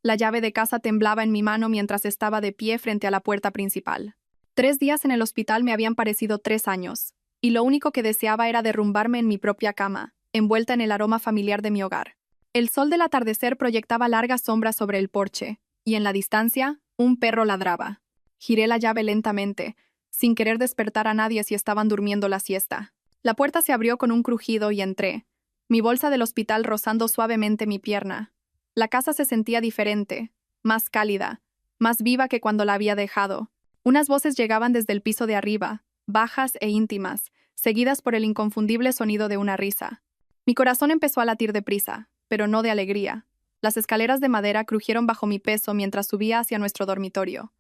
La llave de casa temblaba en mi mano mientras estaba de pie frente a la puerta principal. 3 días en el hospital me habían parecido 3 años, y lo único que deseaba era derrumbarme en mi propia cama, envuelta en el aroma familiar de mi hogar. El sol del atardecer proyectaba largas sombras sobre el porche, y en la distancia, un perro ladraba. Giré la llave lentamente, sin querer despertar a nadie si estaban durmiendo la siesta. La puerta se abrió con un crujido y entré, mi bolsa del hospital rozando suavemente mi pierna. La casa se sentía diferente, más cálida, más viva que cuando la había dejado. Unas voces llegaban desde el piso de arriba, bajas e íntimas, seguidas por el inconfundible sonido de una risa. Mi corazón empezó a latir deprisa, pero no de alegría. Las escaleras de madera crujieron bajo mi peso mientras subía hacia nuestro dormitorio.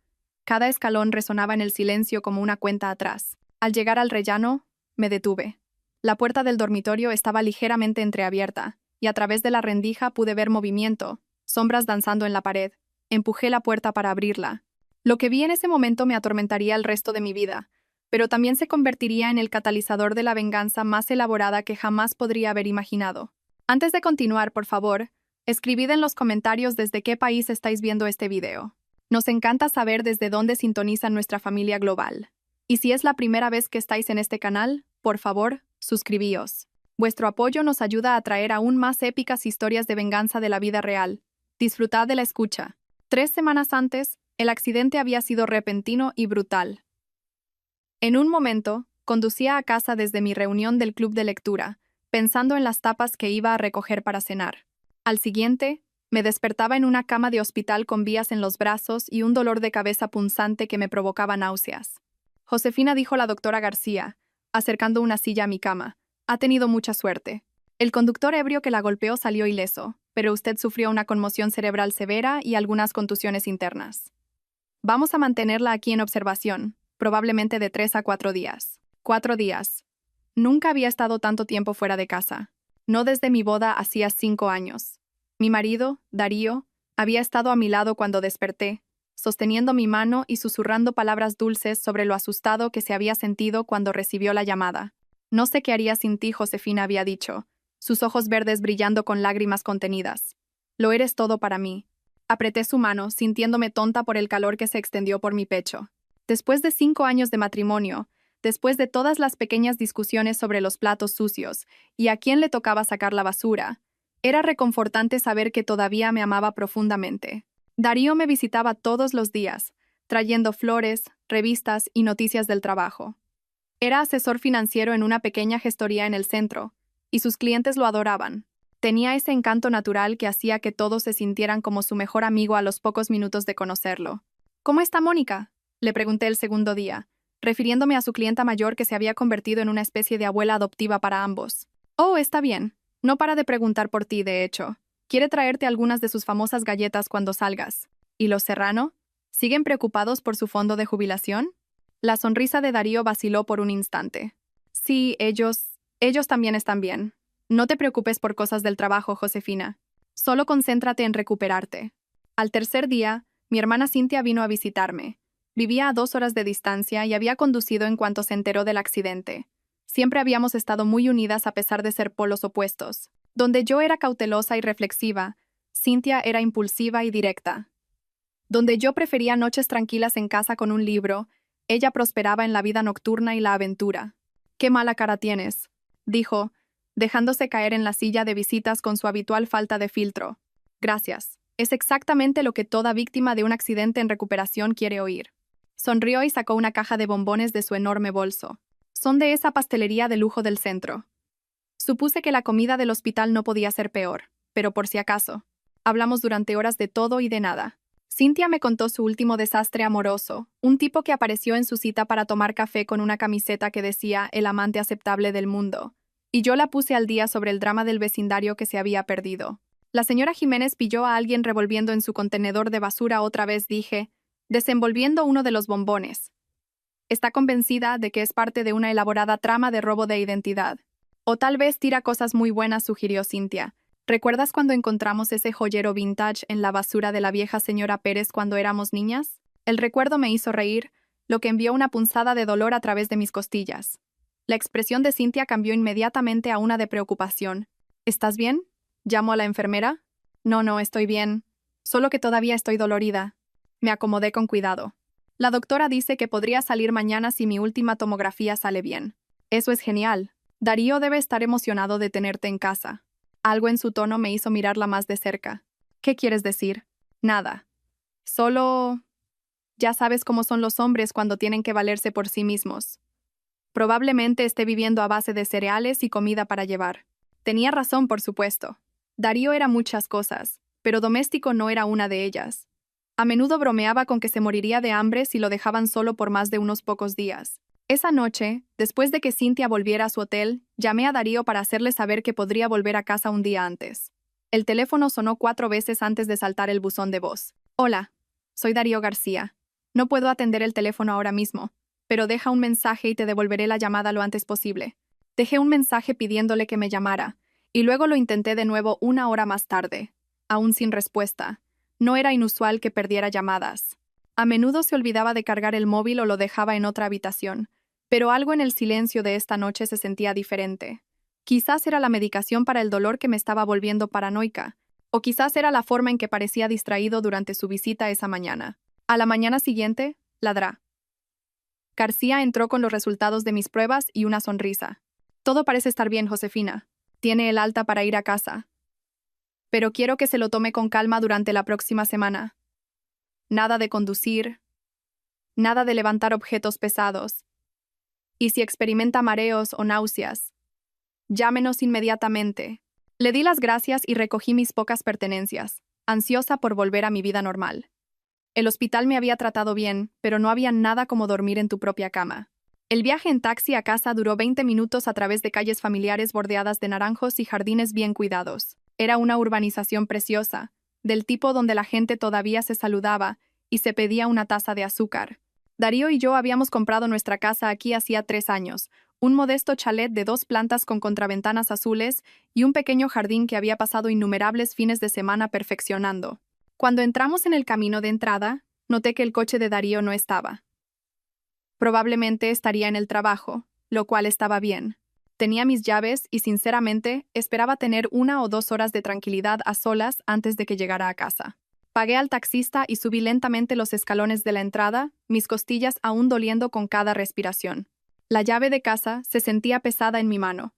Cada escalón resonaba en el silencio como una cuenta atrás. Al llegar al rellano, me detuve. La puerta del dormitorio estaba ligeramente entreabierta, y a través de la rendija pude ver movimiento, sombras danzando en la pared. Empujé la puerta para abrirla. Lo que vi en ese momento me atormentaría el resto de mi vida, pero también se convertiría en el catalizador de la venganza más elaborada que jamás podría haber imaginado. Antes de continuar, por favor, escribid en los comentarios desde qué país estáis viendo este video. Nos encanta saber desde dónde sintoniza nuestra familia global. Y si es la primera vez que estáis en este canal, por favor, suscribíos. Vuestro apoyo nos ayuda a traer aún más épicas historias de venganza de la vida real. Disfrutad de la escucha. 3 semanas antes, el accidente había sido repentino y brutal. En un momento, conducía a casa desde mi reunión del club de lectura, pensando en las tapas que iba a recoger para cenar. Al siguiente, me despertaba en una cama de hospital con vías en los brazos y un dolor de cabeza punzante que me provocaba náuseas. Josefina, dijo la doctora García, acercando una silla a mi cama, ha tenido mucha suerte. El conductor ebrio que la golpeó salió ileso, pero usted sufrió una conmoción cerebral severa y algunas contusiones internas. Vamos a mantenerla aquí en observación, probablemente de 3 a 4 días. 4 días. Nunca había estado tanto tiempo fuera de casa. No desde mi boda hacía 5 años. Mi marido, Darío, había estado a mi lado cuando desperté, sosteniendo mi mano y susurrando palabras dulces sobre lo asustado que se había sentido cuando recibió la llamada. No sé qué haría sin ti, Josefina, había dicho, sus ojos verdes brillando con lágrimas contenidas. Lo eres todo para mí. Apreté su mano, sintiéndome tonta por el calor que se extendió por mi pecho. Después de 5 años de matrimonio, después de todas las pequeñas discusiones sobre los platos sucios y a quién le tocaba sacar la basura, era reconfortante saber que todavía me amaba profundamente. Darío me visitaba todos los días, trayendo flores, revistas y noticias del trabajo. Era asesor financiero en una pequeña gestoría en el centro, y sus clientes lo adoraban. Tenía ese encanto natural que hacía que todos se sintieran como su mejor amigo a los pocos minutos de conocerlo. ¿Cómo está Mónica?, le pregunté el segundo día, refiriéndome a su clienta mayor que se había convertido en una especie de abuela adoptiva para ambos. Oh, está bien. No para de preguntar por ti, de hecho. Quiere traerte algunas de sus famosas galletas cuando salgas. ¿Y los Serrano? ¿Siguen preocupados por su fondo de jubilación? La sonrisa de Darío vaciló por un instante. Sí, ellos también están bien. No te preocupes por cosas del trabajo, Josefina. Solo concéntrate en recuperarte. Al tercer día, mi hermana Cintia vino a visitarme. Vivía a 2 horas de distancia y había conducido en cuanto se enteró del accidente. Siempre habíamos estado muy unidas a pesar de ser polos opuestos. Donde yo era cautelosa y reflexiva, Cintia era impulsiva y directa. Donde yo prefería noches tranquilas en casa con un libro, ella prosperaba en la vida nocturna y la aventura. «Qué mala cara tienes», dijo, dejándose caer en la silla de visitas con su habitual falta de filtro. «Gracias. Es exactamente lo que toda víctima de un accidente en recuperación quiere oír». Sonrió y sacó una caja de bombones de su enorme bolso. «Son de esa pastelería de lujo del centro». Supuse que la comida del hospital no podía ser peor, pero por si acaso. Hablamos durante horas de todo y de nada. Cintia me contó su último desastre amoroso, un tipo que apareció en su cita para tomar café con una camiseta que decía «el amante aceptable del mundo», y yo la puse al día sobre el drama del vecindario que se había perdido. La señora Jiménez pilló a alguien revolviendo en su contenedor de basura otra vez, dije, desenvolviendo uno de los bombones. Está convencida de que es parte de una elaborada trama de robo de identidad. O tal vez tira cosas muy buenas, sugirió Cintia. ¿Recuerdas cuando encontramos ese joyero vintage en la basura de la vieja señora Pérez cuando éramos niñas? El recuerdo me hizo reír, lo que envió una punzada de dolor a través de mis costillas. La expresión de Cintia cambió inmediatamente a una de preocupación. ¿Estás bien? ¿Llamo a la enfermera? No, estoy bien. Solo que todavía estoy dolorida. Me acomodé con cuidado. La doctora dice que podría salir mañana si mi última tomografía sale bien. Eso es genial. Darío debe estar emocionado de tenerte en casa. Algo en su tono me hizo mirarla más de cerca. ¿Qué quieres decir? Nada. Solo... Ya sabes cómo son los hombres cuando tienen que valerse por sí mismos. Probablemente esté viviendo a base de cereales y comida para llevar. Tenía razón, por supuesto. Darío era muchas cosas, pero doméstico no era una de ellas. A menudo bromeaba con que se moriría de hambre si lo dejaban solo por más de unos pocos días. Esa noche, después de que Cynthia volviera a su hotel, llamé a Darío para hacerle saber que podría volver a casa un día antes. El teléfono sonó 4 veces antes de saltar el buzón de voz. Hola, soy Darío García. No puedo atender el teléfono ahora mismo, pero deja un mensaje y te devolveré la llamada lo antes posible. Dejé un mensaje pidiéndole que me llamara, y luego lo intenté de nuevo 1 hora más tarde, aún sin respuesta. No era inusual que perdiera llamadas. A menudo se olvidaba de cargar el móvil o lo dejaba en otra habitación, pero algo en el silencio de esta noche se sentía diferente. Quizás era la medicación para el dolor que me estaba volviendo paranoica, o quizás era la forma en que parecía distraído durante su visita esa mañana. A la mañana siguiente, ladrá. García entró con los resultados de mis pruebas y una sonrisa. Todo parece estar bien, Josefina. Tiene el alta para ir a casa. Pero quiero que se lo tome con calma durante la próxima semana. Nada de conducir. Nada de levantar objetos pesados. Y si experimenta mareos o náuseas, llámenos inmediatamente. Le di las gracias y recogí mis pocas pertenencias, ansiosa por volver a mi vida normal. El hospital me había tratado bien, pero no había nada como dormir en tu propia cama. El viaje en taxi a casa duró 20 minutos a través de calles familiares bordeadas de naranjos y jardines bien cuidados. Era una urbanización preciosa, del tipo donde la gente todavía se saludaba y se pedía una taza de azúcar. Darío y yo habíamos comprado nuestra casa aquí hacía 3 años, un modesto chalet de 2 plantas con contraventanas azules y un pequeño jardín que había pasado innumerables fines de semana perfeccionando. Cuando entramos en el camino de entrada, noté que el coche de Darío no estaba. Probablemente estaría en el trabajo, lo cual estaba bien. Tenía mis llaves y, sinceramente, esperaba tener 1 o 2 horas de tranquilidad a solas antes de que llegara a casa. Pagué al taxista y subí lentamente los escalones de la entrada, mis costillas aún doliendo con cada respiración. La llave de casa se sentía pesada en mi mano,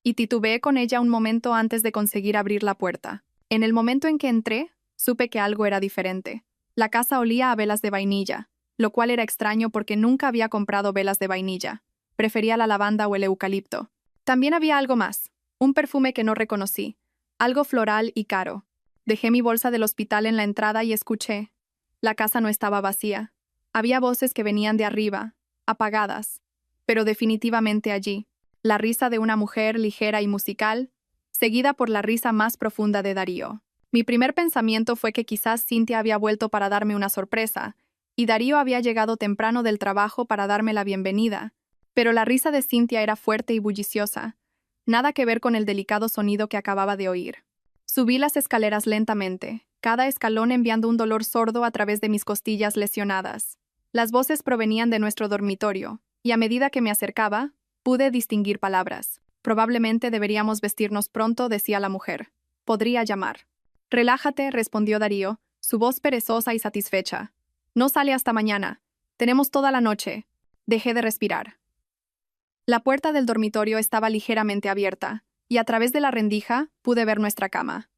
y titubeé con ella un momento antes de conseguir abrir la puerta. En el momento en que entré, supe que algo era diferente. La casa olía a velas de vainilla, lo cual era extraño porque nunca había comprado velas de vainilla. Prefería la lavanda o el eucalipto. También había algo más, un perfume que no reconocí, algo floral y caro. Dejé mi bolsa del hospital en la entrada y escuché. La casa no estaba vacía. Había voces que venían de arriba, apagadas, pero definitivamente allí. La risa de una mujer ligera y musical, seguida por la risa más profunda de Darío. Mi primer pensamiento fue que quizás Cynthia había vuelto para darme una sorpresa, y Darío había llegado temprano del trabajo para darme la bienvenida, pero la risa de Cynthia era fuerte y bulliciosa, nada que ver con el delicado sonido que acababa de oír. Subí las escaleras lentamente, cada escalón enviando un dolor sordo a través de mis costillas lesionadas. Las voces provenían de nuestro dormitorio, y a medida que me acercaba, pude distinguir palabras. Probablemente deberíamos vestirnos pronto, decía la mujer. Podría llamar. Relájate, respondió Darío, su voz perezosa y satisfecha. No sale hasta mañana. Tenemos toda la noche. Dejé de respirar. La puerta del dormitorio estaba ligeramente abierta, y a través de la rendija pude ver nuestra cama.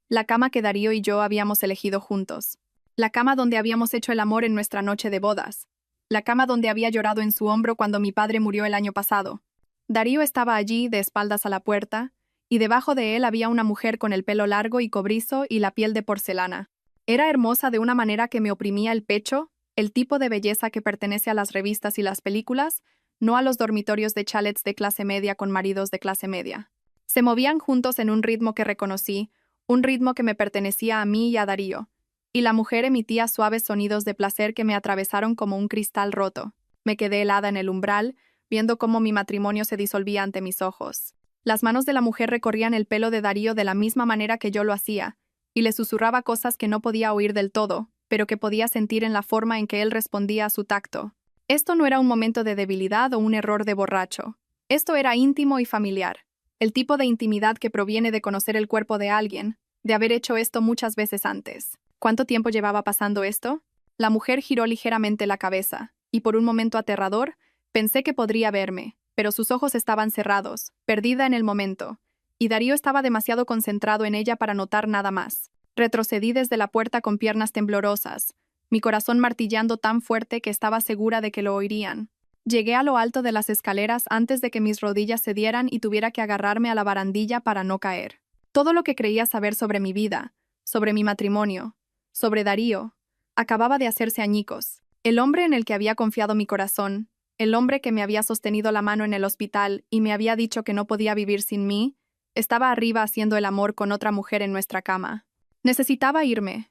La cama que Darío y yo habíamos elegido juntos. La cama donde habíamos hecho el amor en nuestra noche de bodas. La cama donde había llorado en su hombro cuando mi padre murió el año pasado. Darío estaba allí, de espaldas a la puerta, y debajo de él había una mujer con el pelo largo y cobrizo y la piel de porcelana. Era hermosa de una manera que me oprimía el pecho, el tipo de belleza que pertenece a las revistas y las películas, no a los dormitorios de chalets de clase media con maridos de clase media. Se movían juntos en un ritmo que reconocí, un ritmo que me pertenecía a mí y a Darío, y la mujer emitía suaves sonidos de placer que me atravesaron como un cristal roto. Me quedé helada en el umbral, viendo cómo mi matrimonio se disolvía ante mis ojos. Las manos de la mujer recorrían el pelo de Darío de la misma manera que yo lo hacía, y le susurraba cosas que no podía oír del todo, pero que podía sentir en la forma en que él respondía a su tacto. Esto no era un momento de debilidad o un error de borracho. Esto era íntimo y familiar. El tipo de intimidad que proviene de conocer el cuerpo de alguien, de haber hecho esto muchas veces antes. ¿Cuánto tiempo llevaba pasando esto? La mujer giró ligeramente la cabeza, y por un momento aterrador, pensé que podría verme, pero sus ojos estaban cerrados, perdida en el momento, y Darío estaba demasiado concentrado en ella para notar nada más. Retrocedí desde la puerta con piernas temblorosas, mi corazón martillando tan fuerte que estaba segura de que lo oirían. Llegué a lo alto de las escaleras antes de que mis rodillas cedieran y tuviera que agarrarme a la barandilla para no caer. Todo lo que creía saber sobre mi vida, sobre mi matrimonio, sobre Darío, acababa de hacerse añicos. El hombre en el que había confiado mi corazón, el hombre que me había sostenido la mano en el hospital y me había dicho que no podía vivir sin mí, estaba arriba haciendo el amor con otra mujer en nuestra cama. Necesitaba irme.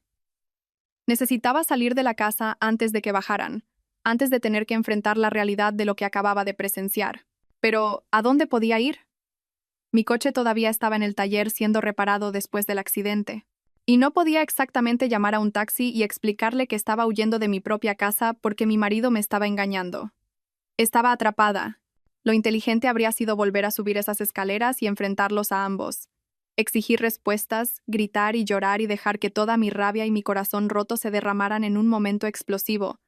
Necesitaba salir de la casa antes de que bajaran, antes de tener que enfrentar la realidad de lo que acababa de presenciar. Pero, ¿a dónde podía ir? Mi coche todavía estaba en el taller siendo reparado después del accidente. Y no podía exactamente llamar a un taxi y explicarle que estaba huyendo de mi propia casa porque mi marido me estaba engañando. Estaba atrapada. Lo inteligente habría sido volver a subir esas escaleras y enfrentarlos a ambos. Exigir respuestas, gritar y llorar y dejar que toda mi rabia y mi corazón roto se derramaran en un momento explosivo.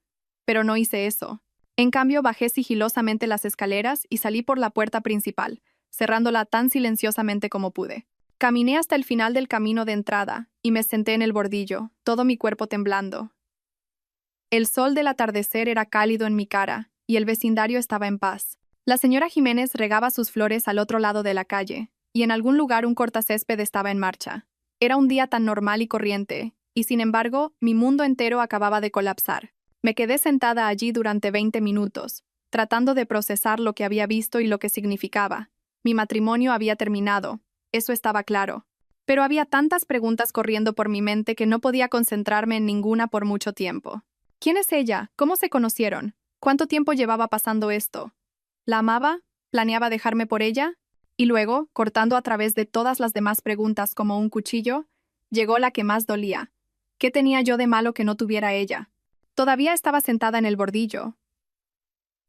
Pero no hice eso. En cambio, bajé sigilosamente las escaleras y salí por la puerta principal, cerrándola tan silenciosamente como pude. Caminé hasta el final del camino de entrada y me senté en el bordillo, todo mi cuerpo temblando. El sol del atardecer era cálido en mi cara y el vecindario estaba en paz. La señora Jiménez regaba sus flores al otro lado de la calle, y en algún lugar un cortacésped estaba en marcha. Era un día tan normal y corriente, y sin embargo, mi mundo entero acababa de colapsar. Me quedé sentada allí durante 20 minutos, tratando de procesar lo que había visto y lo que significaba. Mi matrimonio había terminado, eso estaba claro. Pero había tantas preguntas corriendo por mi mente que no podía concentrarme en ninguna por mucho tiempo. ¿Quién es ella? ¿Cómo se conocieron? ¿Cuánto tiempo llevaba pasando esto? ¿La amaba? ¿Planeaba dejarme por ella? Y luego, cortando a través de todas las demás preguntas como un cuchillo, llegó la que más dolía. ¿Qué tenía yo de malo que no tuviera ella? Todavía estaba sentada en el bordillo.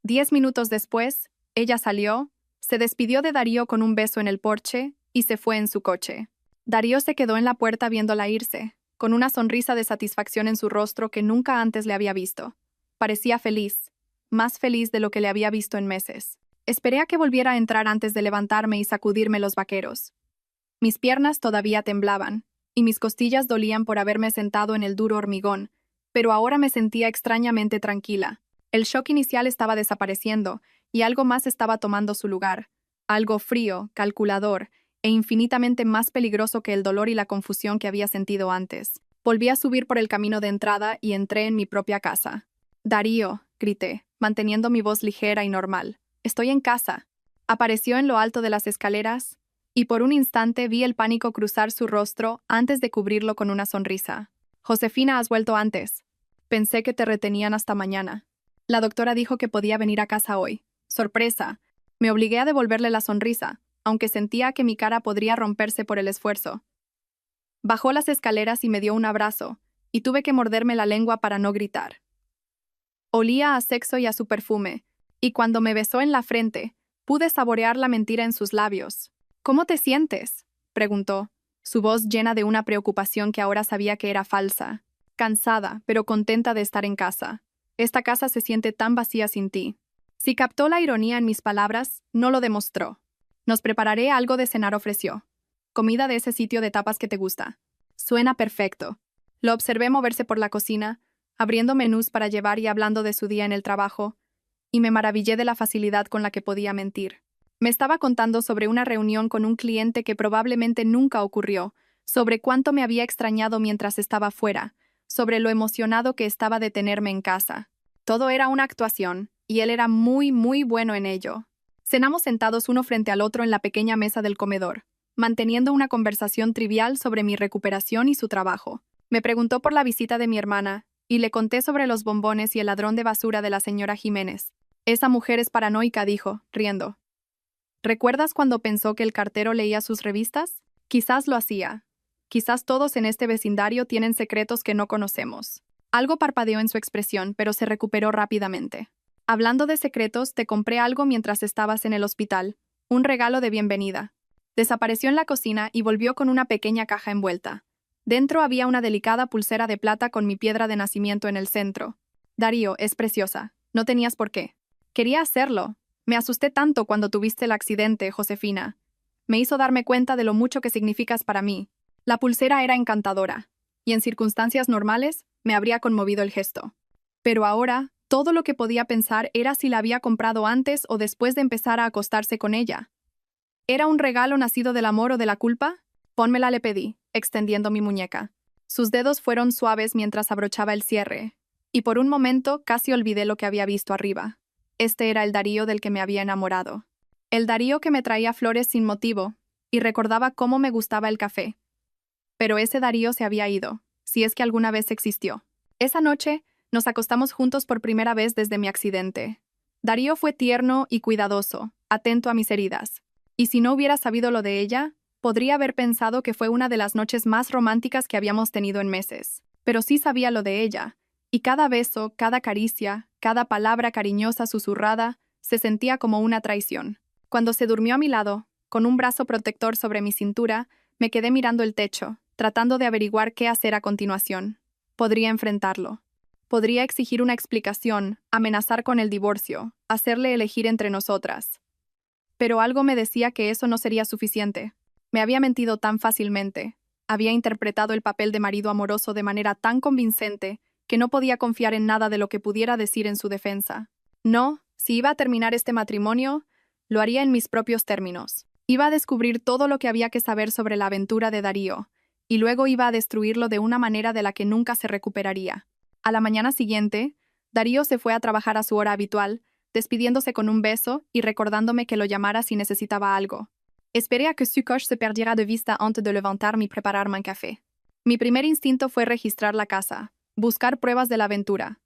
10 minutos después, ella salió, se despidió de Darío con un beso en el porche y se fue en su coche. Darío se quedó en la puerta viéndola irse, con una sonrisa de satisfacción en su rostro que nunca antes le había visto. Parecía feliz, más feliz de lo que le había visto en meses. Esperé a que volviera a entrar antes de levantarme y sacudirme los vaqueros. Mis piernas todavía temblaban, y mis costillas dolían por haberme sentado en el duro hormigón, pero ahora me sentía extrañamente tranquila. El shock inicial estaba desapareciendo, y algo más estaba tomando su lugar. Algo frío, calculador, e infinitamente más peligroso que el dolor y la confusión que había sentido antes. Volví a subir por el camino de entrada y entré en mi propia casa. «Darío», grité, manteniendo mi voz ligera y normal. «Estoy en casa». Apareció en lo alto de las escaleras, y por un instante vi el pánico cruzar su rostro antes de cubrirlo con una sonrisa. «Josefina, has vuelto antes. Pensé que te retenían hasta mañana. La doctora dijo que podía venir a casa hoy. Sorpresa». Me obligué a devolverle la sonrisa, aunque sentía que mi cara podría romperse por el esfuerzo. Bajó las escaleras y me dio un abrazo, y tuve que morderme la lengua para no gritar. Olía a sexo y a su perfume, y cuando me besó en la frente, pude saborear la mentira en sus labios. «¿Cómo te sientes?», preguntó, su voz llena de una preocupación que ahora sabía que era falsa. «Cansada, pero contenta de estar en casa. Esta casa se siente tan vacía sin ti». Si captó la ironía en mis palabras, no lo demostró. «Nos prepararé algo de cenar», ofreció. «Comida de ese sitio de tapas que te gusta». «Suena perfecto». Lo observé moverse por la cocina, abriendo menús para llevar y hablando de su día en el trabajo, y me maravillé de la facilidad con la que podía mentir. Me estaba contando sobre una reunión con un cliente que probablemente nunca ocurrió, sobre cuánto me había extrañado mientras estaba fuera, sobre lo emocionado que estaba de tenerme en casa. Todo era una actuación, y él era muy, muy bueno en ello. Cenamos sentados uno frente al otro en la pequeña mesa del comedor, manteniendo una conversación trivial sobre mi recuperación y su trabajo. Me preguntó por la visita de mi hermana, y le conté sobre los bombones y el ladrón de basura de la señora Jiménez. «Esa mujer es paranoica», dijo, riendo. «¿Recuerdas cuando pensó que el cartero leía sus revistas? Quizás lo hacía. Quizás todos en este vecindario tienen secretos que no conocemos». Algo parpadeó en su expresión, pero se recuperó rápidamente. «Hablando de secretos, te compré algo mientras estabas en el hospital. Un regalo de bienvenida». Desapareció en la cocina y volvió con una pequeña caja envuelta. Dentro había una delicada pulsera de plata con mi piedra de nacimiento en el centro. Darío, es preciosa. No tenías por qué. Quería hacerlo. Me asusté tanto cuando tuviste el accidente, Josefina. Me hizo darme cuenta de lo mucho que significas para mí. La pulsera era encantadora, y en circunstancias normales me habría conmovido el gesto. Pero ahora, todo lo que podía pensar era si la había comprado antes o después de empezar a acostarse con ella. ¿Era un regalo nacido del amor o de la culpa? Pónmela, le pedí, extendiendo mi muñeca. Sus dedos fueron suaves mientras abrochaba el cierre, y por un momento casi olvidé lo que había visto arriba. Este era el Darío del que me había enamorado. El Darío que me traía flores sin motivo, y recordaba cómo me gustaba el café. Pero ese Darío se había ido, si es que alguna vez existió. Esa noche, nos acostamos juntos por primera vez desde mi accidente. Darío fue tierno y cuidadoso, atento a mis heridas. Y si no hubiera sabido lo de ella, podría haber pensado que fue una de las noches más románticas que habíamos tenido en meses. Pero sí sabía lo de ella, y cada beso, cada caricia, cada palabra cariñosa susurrada, se sentía como una traición. Cuando se durmió a mi lado, con un brazo protector sobre mi cintura, me quedé mirando el techo, tratando de averiguar qué hacer a continuación. Podría enfrentarlo. Podría exigir una explicación, amenazar con el divorcio, hacerle elegir entre nosotras. Pero algo me decía que eso no sería suficiente. Me había mentido tan fácilmente. Había interpretado el papel de marido amoroso de manera tan convincente que no podía confiar en nada de lo que pudiera decir en su defensa. No, si iba a terminar este matrimonio, lo haría en mis propios términos. Iba a descubrir todo lo que había que saber sobre la aventura de Darío, y luego iba a destruirlo de una manera de la que nunca se recuperaría. A la mañana siguiente, Darío se fue a trabajar a su hora habitual, despidiéndose con un beso y recordándome que lo llamara si necesitaba algo. Esperé a que su coche se perdiera de vista antes de levantarme y prepararme un café. Mi primer instinto fue registrar la casa, buscar pruebas de la aventura.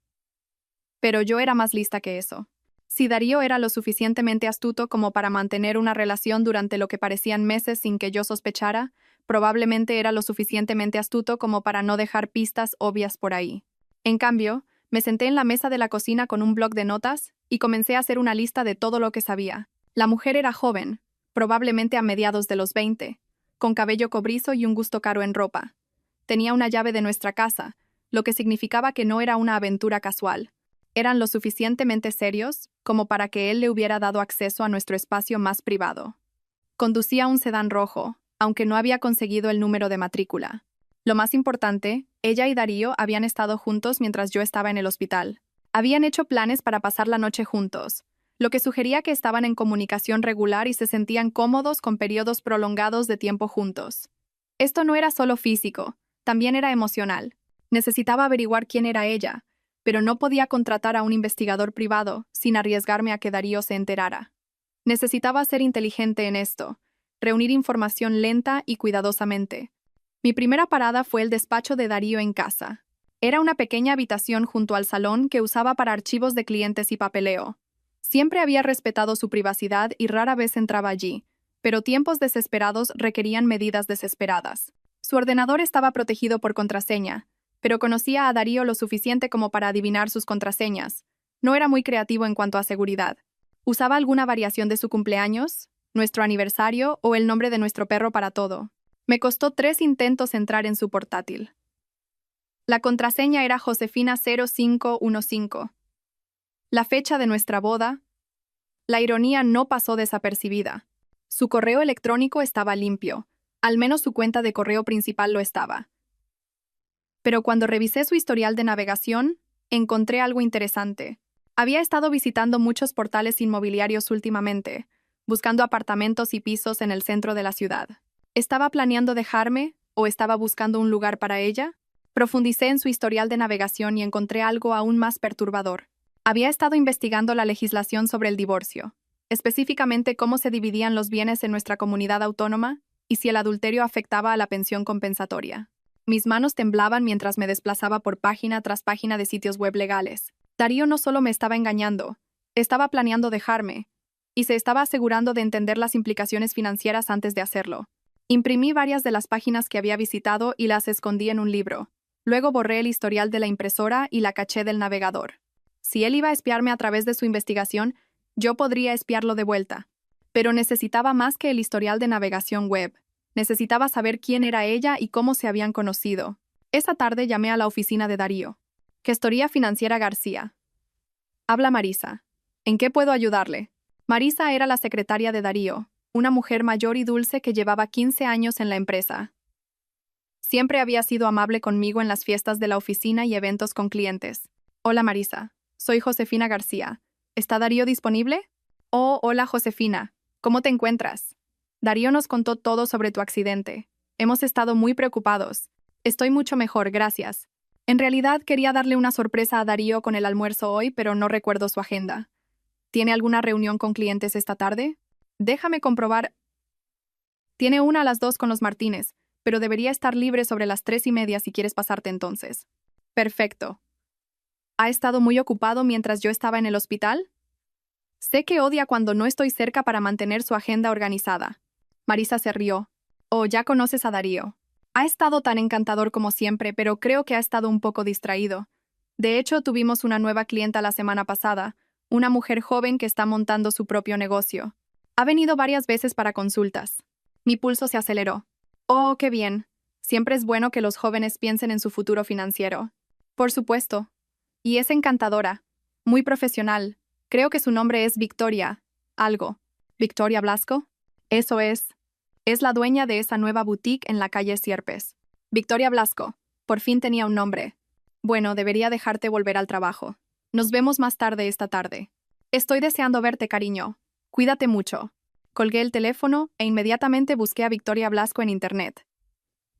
Pero yo era más lista que eso. Si Darío era lo suficientemente astuto como para mantener una relación durante lo que parecían meses sin que yo sospechara, probablemente era lo suficientemente astuto como para no dejar pistas obvias por ahí. En cambio, me senté en la mesa de la cocina con un bloc de notas y comencé a hacer una lista de todo lo que sabía. La mujer era joven, probablemente a mediados de los 20, con cabello cobrizo y un gusto caro en ropa. Tenía una llave de nuestra casa, lo que significaba que no era una aventura casual. Eran lo suficientemente serios como para que él le hubiera dado acceso a nuestro espacio más privado. Conducía un sedán rojo, aunque no había conseguido el número de matrícula. Lo más importante, ella y Darío habían estado juntos mientras yo estaba en el hospital. Habían hecho planes para pasar la noche juntos, lo que sugería que estaban en comunicación regular y se sentían cómodos con periodos prolongados de tiempo juntos. Esto no era solo físico, también era emocional. Necesitaba averiguar quién era ella, pero no podía contratar a un investigador privado sin arriesgarme a que Darío se enterara. Necesitaba ser inteligente en esto, reunir información lenta y cuidadosamente. Mi primera parada fue el despacho de Darío en casa. Era una pequeña habitación junto al salón que usaba para archivos de clientes y papeleo. Siempre había respetado su privacidad y rara vez entraba allí, pero tiempos desesperados requerían medidas desesperadas. Su ordenador estaba protegido por contraseña, pero conocía a Darío lo suficiente como para adivinar sus contraseñas. No era muy creativo en cuanto a seguridad. Usaba alguna variación de su cumpleaños, nuestro aniversario o el nombre de nuestro perro para todo. Me costó 3 intentos entrar en su portátil. La contraseña era Josefina 0515. La fecha de nuestra boda. La ironía no pasó desapercibida. Su correo electrónico estaba limpio. Al menos su cuenta de correo principal lo estaba. Pero cuando revisé su historial de navegación, encontré algo interesante. Había estado visitando muchos portales inmobiliarios últimamente, buscando apartamentos y pisos en el centro de la ciudad. ¿Estaba planeando dejarme o estaba buscando un lugar para ella? Profundicé en su historial de navegación y encontré algo aún más perturbador. Había estado investigando la legislación sobre el divorcio, específicamente cómo se dividían los bienes en nuestra comunidad autónoma y si el adulterio afectaba a la pensión compensatoria. Mis manos temblaban mientras me desplazaba por página tras página de sitios web legales. Darío no solo me estaba engañando, estaba planeando dejarme, y se estaba asegurando de entender las implicaciones financieras antes de hacerlo. Imprimí varias de las páginas que había visitado y las escondí en un libro. Luego borré el historial de la impresora y la caché del navegador. Si él iba a espiarme a través de su investigación, yo podría espiarlo de vuelta. Pero necesitaba más que el historial de navegación web. Necesitaba saber quién era ella y cómo se habían conocido. Esa tarde llamé a la oficina de Darío. Gestoría Financiera García. Habla Marisa. ¿En qué puedo ayudarle? Marisa era la secretaria de Darío, una mujer mayor y dulce que llevaba 15 años en la empresa. Siempre había sido amable conmigo en las fiestas de la oficina y eventos con clientes. Hola Marisa, soy Josefina García. ¿Está Darío disponible? Oh, hola Josefina. ¿Cómo te encuentras? Darío nos contó todo sobre tu accidente. Hemos estado muy preocupados. Estoy mucho mejor, gracias. En realidad quería darle una sorpresa a Darío con el almuerzo hoy, pero no recuerdo su agenda. ¿Tiene alguna reunión con clientes esta tarde? Déjame comprobar. Tiene una a las 2 con los Martínez, pero debería estar libre sobre las 3:30 si quieres pasarte entonces. Perfecto. ¿Ha estado muy ocupado mientras yo estaba en el hospital? Sé que odia cuando no estoy cerca para mantener su agenda organizada. Marisa se rió. Oh, ya conoces a Darío. Ha estado tan encantador como siempre, pero creo que ha estado un poco distraído. De hecho, tuvimos una nueva clienta la semana pasada, una mujer joven que está montando su propio negocio. Ha venido varias veces para consultas. Mi pulso se aceleró. Oh, qué bien. Siempre es bueno que los jóvenes piensen en su futuro financiero. Por supuesto. Y es encantadora. Muy profesional. Creo que su nombre es Victoria. Algo. ¿Victoria Blasco? Eso es. Es la dueña de esa nueva boutique en la calle Sierpes. Victoria Blasco. Por fin tenía un nombre. Bueno, debería dejarte volver al trabajo. Nos vemos más tarde esta tarde. Estoy deseando verte, cariño. Cuídate mucho. Colgué el teléfono e inmediatamente busqué a Victoria Blasco en internet.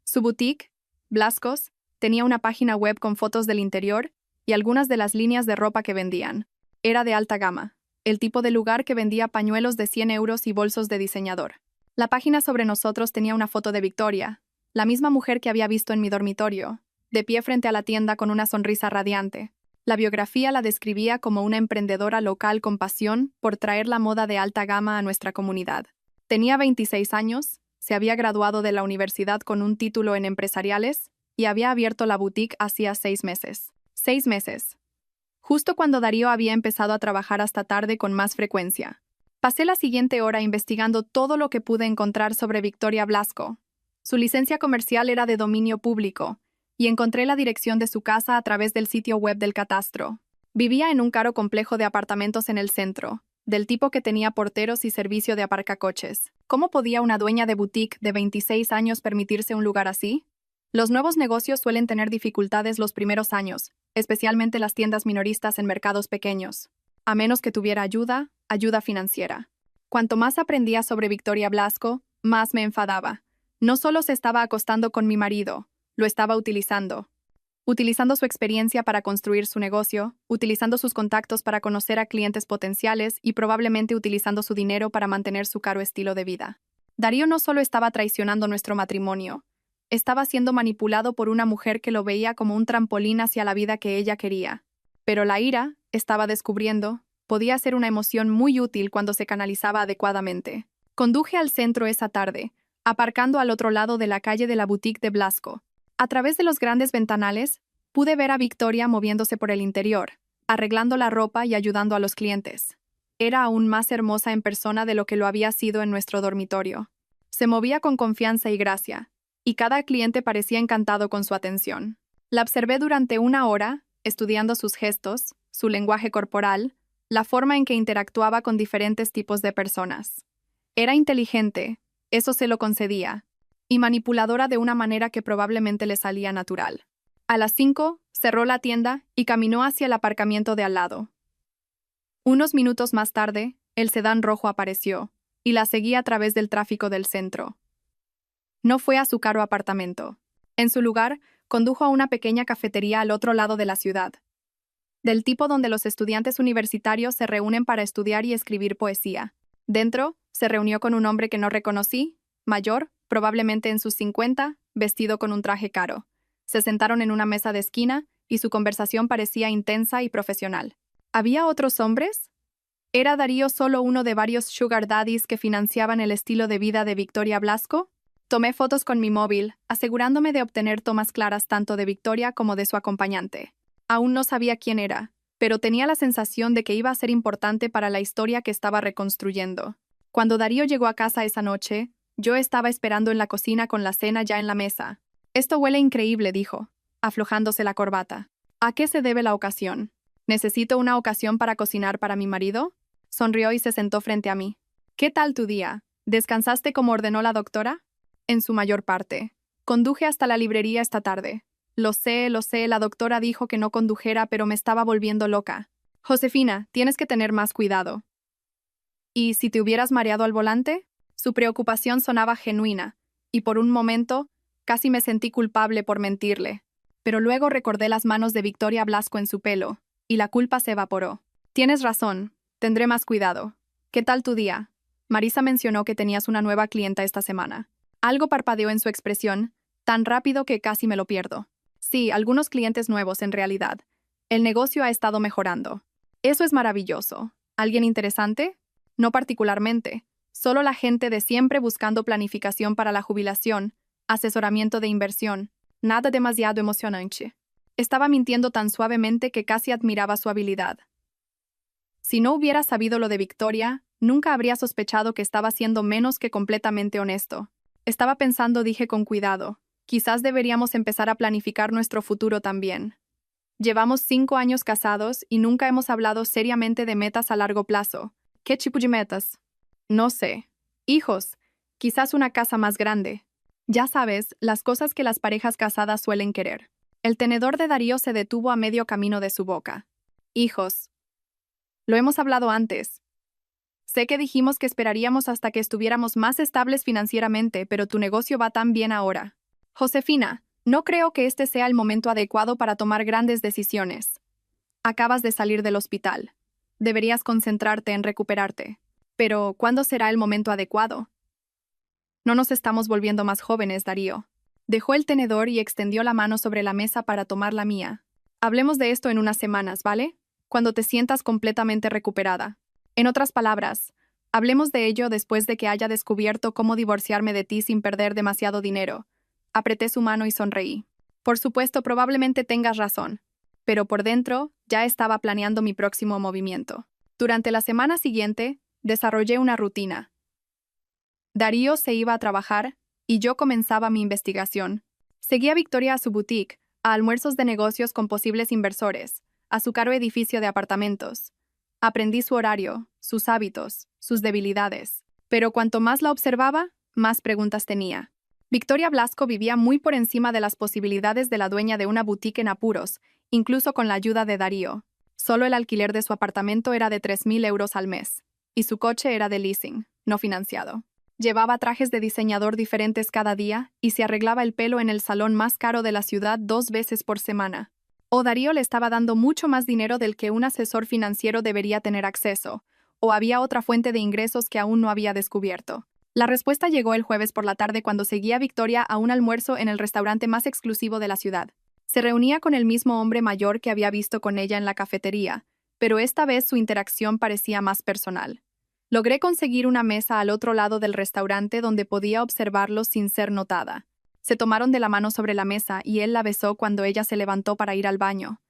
Su boutique, Blascos, tenía una página web con fotos del interior y algunas de las líneas de ropa que vendían. Era de alta gama, el tipo de lugar que vendía pañuelos de 100 euros y bolsos de diseñador. La página sobre nosotros tenía una foto de Victoria, la misma mujer que había visto en mi dormitorio, de pie frente a la tienda con una sonrisa radiante. La biografía la describía como una emprendedora local con pasión por traer la moda de alta gama a nuestra comunidad. Tenía 26 años, se había graduado de la universidad con un título en empresariales y había abierto la boutique hacía 6 meses. 6 meses. Justo cuando Darío había empezado a trabajar hasta tarde con más frecuencia. Pasé la siguiente hora investigando todo lo que pude encontrar sobre Victoria Blasco. Su licencia comercial era de dominio público, y encontré la dirección de su casa a través del sitio web del catastro. Vivía en un caro complejo de apartamentos en el centro, del tipo que tenía porteros y servicio de aparcacoches. ¿Cómo podía una dueña de boutique de 26 años permitirse un lugar así? Los nuevos negocios suelen tener dificultades los primeros años, especialmente las tiendas minoristas en mercados pequeños. A menos que tuviera ayuda financiera. Cuanto más aprendía sobre Victoria Blasco, más me enfadaba. No solo se estaba acostando con mi marido, lo estaba utilizando. Utilizando su experiencia para construir su negocio, utilizando sus contactos para conocer a clientes potenciales y probablemente utilizando su dinero para mantener su caro estilo de vida. Darío no solo estaba traicionando nuestro matrimonio, estaba siendo manipulado por una mujer que lo veía como un trampolín hacia la vida que ella quería. Pero la ira, estaba descubriendo, podía ser una emoción muy útil cuando se canalizaba adecuadamente. Conduje al centro esa tarde, aparcando al otro lado de la calle de la boutique de Blasco. A través de los grandes ventanales, pude ver a Victoria moviéndose por el interior, arreglando la ropa y ayudando a los clientes. Era aún más hermosa en persona de lo que lo había sido en nuestro dormitorio. Se movía con confianza y gracia, y cada cliente parecía encantado con su atención. La observé durante 1 hora, estudiando sus gestos, su lenguaje corporal, la forma en que interactuaba con diferentes tipos de personas. Era inteligente, eso se lo concedía, y manipuladora de una manera que probablemente le salía natural. A las 5, cerró la tienda y caminó hacia el aparcamiento de al lado. Unos minutos más tarde, el sedán rojo apareció, y la seguía a través del tráfico del centro. No fue a su caro apartamento. En su lugar, condujo a una pequeña cafetería al otro lado de la ciudad, del tipo donde los estudiantes universitarios se reúnen para estudiar y escribir poesía. Dentro, se reunió con un hombre que no reconocí, mayor, probablemente en sus 50, vestido con un traje caro. Se sentaron en una mesa de esquina y su conversación parecía intensa y profesional. ¿Había otros hombres? ¿Era Darío solo uno de varios sugar daddies que financiaban el estilo de vida de Victoria Blasco? Tomé fotos con mi móvil, asegurándome de obtener tomas claras tanto de Victoria como de su acompañante. Aún no sabía quién era, pero tenía la sensación de que iba a ser importante para la historia que estaba reconstruyendo. Cuando Darío llegó a casa esa noche, Yo estaba esperando en la cocina con la cena ya en la mesa. Esto huele increíble, dijo, aflojándose la corbata. ¿A qué se debe la ocasión? ¿Necesito una ocasión para cocinar para mi marido? Sonrió y se sentó frente a mí. ¿Qué tal tu día? ¿Descansaste como ordenó la doctora? En su mayor parte. Conduje hasta la librería esta tarde. Lo sé, la doctora dijo que no condujera, pero me estaba volviendo loca. Josefina, tienes que tener más cuidado. ¿Y si te hubieras mareado al volante? Su preocupación sonaba genuina, y por un momento casi me sentí culpable por mentirle. Pero luego recordé las manos de Victoria Blasco en su pelo, y la culpa se evaporó. Tienes razón, tendré más cuidado. ¿Qué tal tu día? Marisa mencionó que tenías una nueva clienta esta semana. Algo parpadeó en su expresión, tan rápido que casi me lo pierdo. Sí, algunos clientes nuevos en realidad. El negocio ha estado mejorando. Eso es maravilloso. ¿Alguien interesante? No particularmente. Solo la gente de siempre buscando planificación para la jubilación, asesoramiento de inversión. Nada demasiado emocionante. Estaba mintiendo tan suavemente que casi admiraba su habilidad. Si no hubiera sabido lo de Victoria, nunca habría sospechado que estaba siendo menos que completamente honesto. Estaba pensando, dije con cuidado, quizás deberíamos empezar a planificar nuestro futuro también. Llevamos 5 años casados y nunca hemos hablado seriamente de metas a largo plazo. ¿Qué tipo de metas? No sé. Hijos. Quizás una casa más grande. Ya sabes, las cosas que las parejas casadas suelen querer. El tenedor de Darío se detuvo a medio camino de su boca. Hijos. Lo hemos hablado antes. Sé que dijimos que esperaríamos hasta que estuviéramos más estables financieramente, pero tu negocio va tan bien ahora. Josefina, no creo que este sea el momento adecuado para tomar grandes decisiones. Acabas de salir del hospital. Deberías concentrarte en recuperarte. Pero, ¿cuándo será el momento adecuado? No nos estamos volviendo más jóvenes, Darío. Dejó el tenedor y extendió la mano sobre la mesa para tomar la mía. Hablemos de esto en unas semanas, ¿vale? Cuando te sientas completamente recuperada. En otras palabras, hablemos de ello después de que haya descubierto cómo divorciarme de ti sin perder demasiado dinero. Apreté su mano y sonreí. Por supuesto, probablemente tengas razón. Pero por dentro, ya estaba planeando mi próximo movimiento. Durante la semana siguiente, desarrollé una rutina. Darío se iba a trabajar y yo comenzaba mi investigación. Seguía a Victoria a su boutique, a almuerzos de negocios con posibles inversores, a su caro edificio de apartamentos. Aprendí su horario, sus hábitos, sus debilidades. Pero cuanto más la observaba, más preguntas tenía. Victoria Blasco vivía muy por encima de las posibilidades de la dueña de una boutique en apuros, incluso con la ayuda de Darío. Solo el alquiler de su apartamento era de 3.000 euros al mes, y su coche era de leasing, no financiado. Llevaba trajes de diseñador diferentes cada día y se arreglaba el pelo en el salón más caro de la ciudad 2 veces por semana. O Darío le estaba dando mucho más dinero del que un asesor financiero debería tener acceso, o había otra fuente de ingresos que aún no había descubierto. La respuesta llegó el jueves por la tarde cuando seguía a Victoria a un almuerzo en el restaurante más exclusivo de la ciudad. Se reunía con el mismo hombre mayor que había visto con ella en la cafetería, pero esta vez su interacción parecía más personal. Logré conseguir una mesa al otro lado del restaurante donde podía observarlos sin ser notada. Se tomaron de la mano sobre la mesa y él la besó cuando ella se levantó para ir al baño.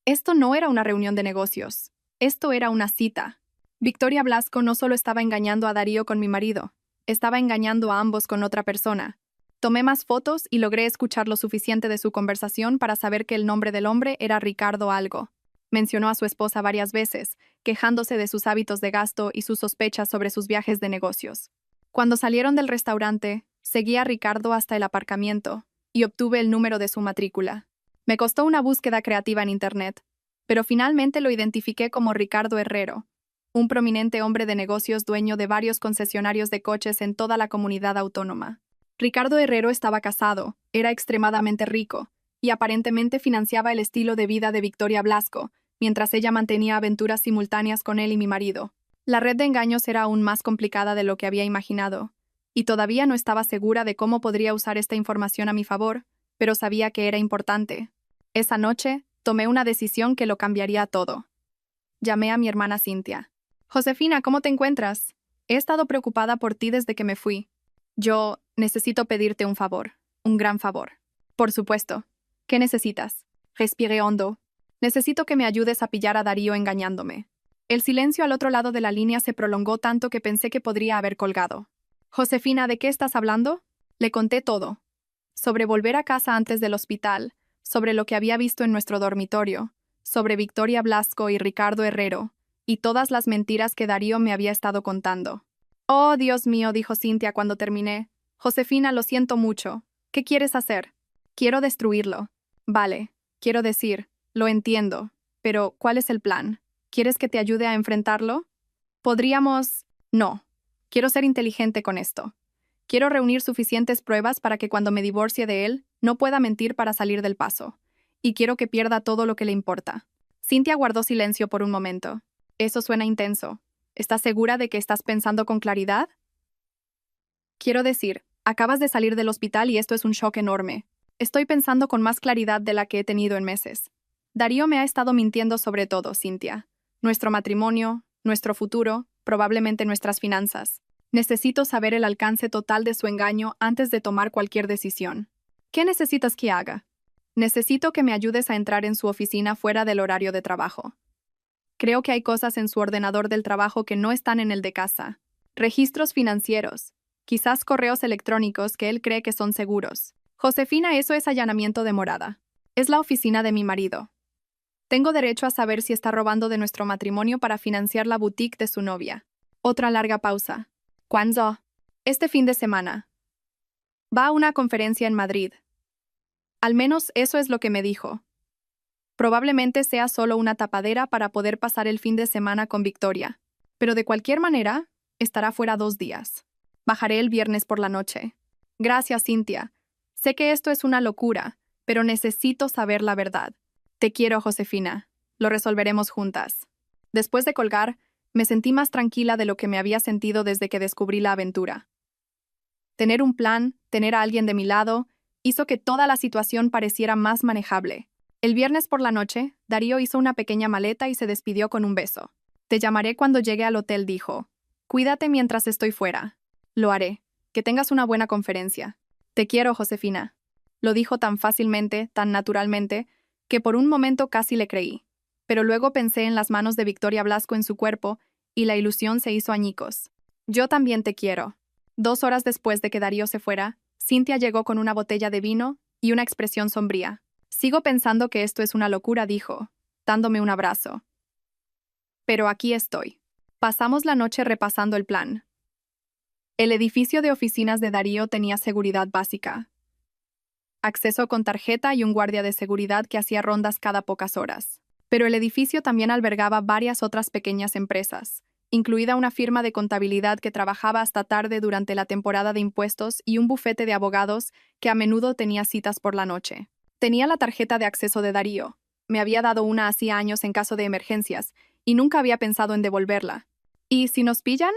Esto no era una reunión de negocios. Esto era una cita. Victoria Blasco no solo estaba engañando a Darío con mi marido, estaba engañando a ambos con otra persona. Tomé más fotos y logré escuchar lo suficiente de su conversación para saber que el nombre del hombre era Ricardo algo. Mencionó a su esposa varias veces, quejándose de sus hábitos de gasto y sus sospechas sobre sus viajes de negocios. Cuando salieron del restaurante, seguí a Ricardo hasta el aparcamiento y obtuve el número de su matrícula. Me costó una búsqueda creativa en Internet, pero finalmente lo identifiqué como Ricardo Herrero, un prominente hombre de negocios dueño de varios concesionarios de coches en toda la comunidad autónoma. Ricardo Herrero estaba casado, era extremadamente rico, y aparentemente financiaba el estilo de vida de Victoria Blasco, mientras ella mantenía aventuras simultáneas con él y mi marido. La red de engaños era aún más complicada de lo que había imaginado, y todavía no estaba segura de cómo podría usar esta información a mi favor, pero sabía que era importante. Esa noche, tomé una decisión que lo cambiaría todo. Llamé a mi hermana Cintia. Josefina, ¿cómo te encuentras? He estado preocupada por ti desde que me fui. Yo necesito pedirte un favor, un gran favor. Por supuesto. ¿Qué necesitas? Respiré hondo. Necesito que me ayudes a pillar a Darío engañándome. El silencio al otro lado de la línea se prolongó tanto que pensé que podría haber colgado. Josefina, ¿de qué estás hablando? Le conté todo. Sobre volver a casa antes del hospital, sobre lo que había visto en nuestro dormitorio, sobre Victoria Blasco y Ricardo Herrero, y todas las mentiras que Darío me había estado contando. Oh, Dios mío, dijo Cintia cuando terminé. Josefina, lo siento mucho. ¿Qué quieres hacer? Quiero destruirlo. Vale, quiero decir, lo entiendo. Pero, ¿cuál es el plan? ¿Quieres que te ayude a enfrentarlo? Podríamos... No. Quiero ser inteligente con esto. Quiero reunir suficientes pruebas para que cuando me divorcie de él, no pueda mentir para salir del paso. Y quiero que pierda todo lo que le importa. Cintia guardó silencio por un momento. Eso suena intenso. ¿Estás segura de que estás pensando con claridad? Quiero decir, acabas de salir del hospital y esto es un shock enorme. Estoy pensando con más claridad de la que he tenido en meses. Darío me ha estado mintiendo sobre todo, Cintia. Nuestro matrimonio, nuestro futuro, probablemente nuestras finanzas. Necesito saber el alcance total de su engaño antes de tomar cualquier decisión. ¿Qué necesitas que haga? Necesito que me ayudes a entrar en su oficina fuera del horario de trabajo. Creo que hay cosas en su ordenador del trabajo que no están en el de casa. Registros financieros. Quizás correos electrónicos que él cree que son seguros. Josefina, eso es allanamiento de morada. Es la oficina de mi marido. Tengo derecho a saber si está robando de nuestro matrimonio para financiar la boutique de su novia. Otra larga pausa. ¿Cuándo? Este fin de semana. Va a una conferencia en Madrid. Al menos eso es lo que me dijo. Probablemente sea solo una tapadera para poder pasar el fin de semana con Victoria. Pero de cualquier manera, estará fuera 2 días. Bajaré el viernes por la noche. Gracias, Cintia. Sé que esto es una locura, pero necesito saber la verdad. Te quiero, Josefina. Lo resolveremos juntas. Después de colgar, me sentí más tranquila de lo que me había sentido desde que descubrí la aventura. Tener un plan, tener a alguien de mi lado, hizo que toda la situación pareciera más manejable. El viernes por la noche, Darío hizo una pequeña maleta y se despidió con un beso. Te llamaré cuando llegue al hotel, dijo. Cuídate mientras estoy fuera. Lo haré. Que tengas una buena conferencia. Te quiero, Josefina. Lo dijo tan fácilmente, tan naturalmente, que por un momento casi le creí. Pero luego pensé en las manos de Victoria Blasco en su cuerpo y la ilusión se hizo añicos. Yo también te quiero. 2 horas después de que Darío se fuera, Cintia llegó con una botella de vino y una expresión sombría. Sigo pensando que esto es una locura, dijo, dándome un abrazo. Pero aquí estoy. Pasamos la noche repasando el plan. El edificio de oficinas de Darío tenía seguridad básica. Acceso con tarjeta y un guardia de seguridad que hacía rondas cada pocas horas. Pero el edificio también albergaba varias otras pequeñas empresas, incluida una firma de contabilidad que trabajaba hasta tarde durante la temporada de impuestos y un bufete de abogados que a menudo tenía citas por la noche. Tenía la tarjeta de acceso de Darío. Me había dado una hacía años en caso de emergencias, y nunca había pensado en devolverla. ¿Y si nos pillan?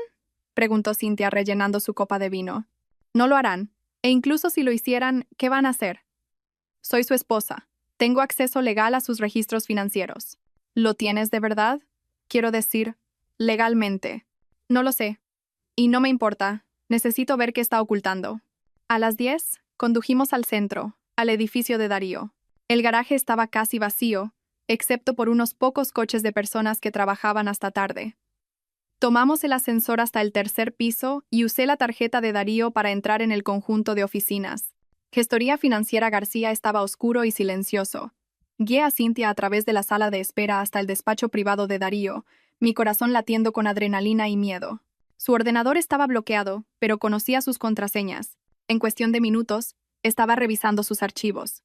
Preguntó Cintia rellenando su copa de vino. No lo harán, e incluso si lo hicieran, ¿qué van a hacer? Soy su esposa. Tengo acceso legal a sus registros financieros. ¿Lo tienes de verdad? Quiero decir, legalmente. No lo sé. Y no me importa. Necesito ver qué está ocultando. A las 10, condujimos al centro, al edificio de Darío. El garaje estaba casi vacío, excepto por unos pocos coches de personas que trabajaban hasta tarde. Tomamos el ascensor hasta el 3er piso y usé la tarjeta de Darío para entrar en el conjunto de oficinas. Gestoría Financiera García estaba oscuro y silencioso. Guié a Cintia a través de la sala de espera hasta el despacho privado de Darío, mi corazón latiendo con adrenalina y miedo. Su ordenador estaba bloqueado, pero conocía sus contraseñas. En cuestión de minutos, estaba revisando sus archivos.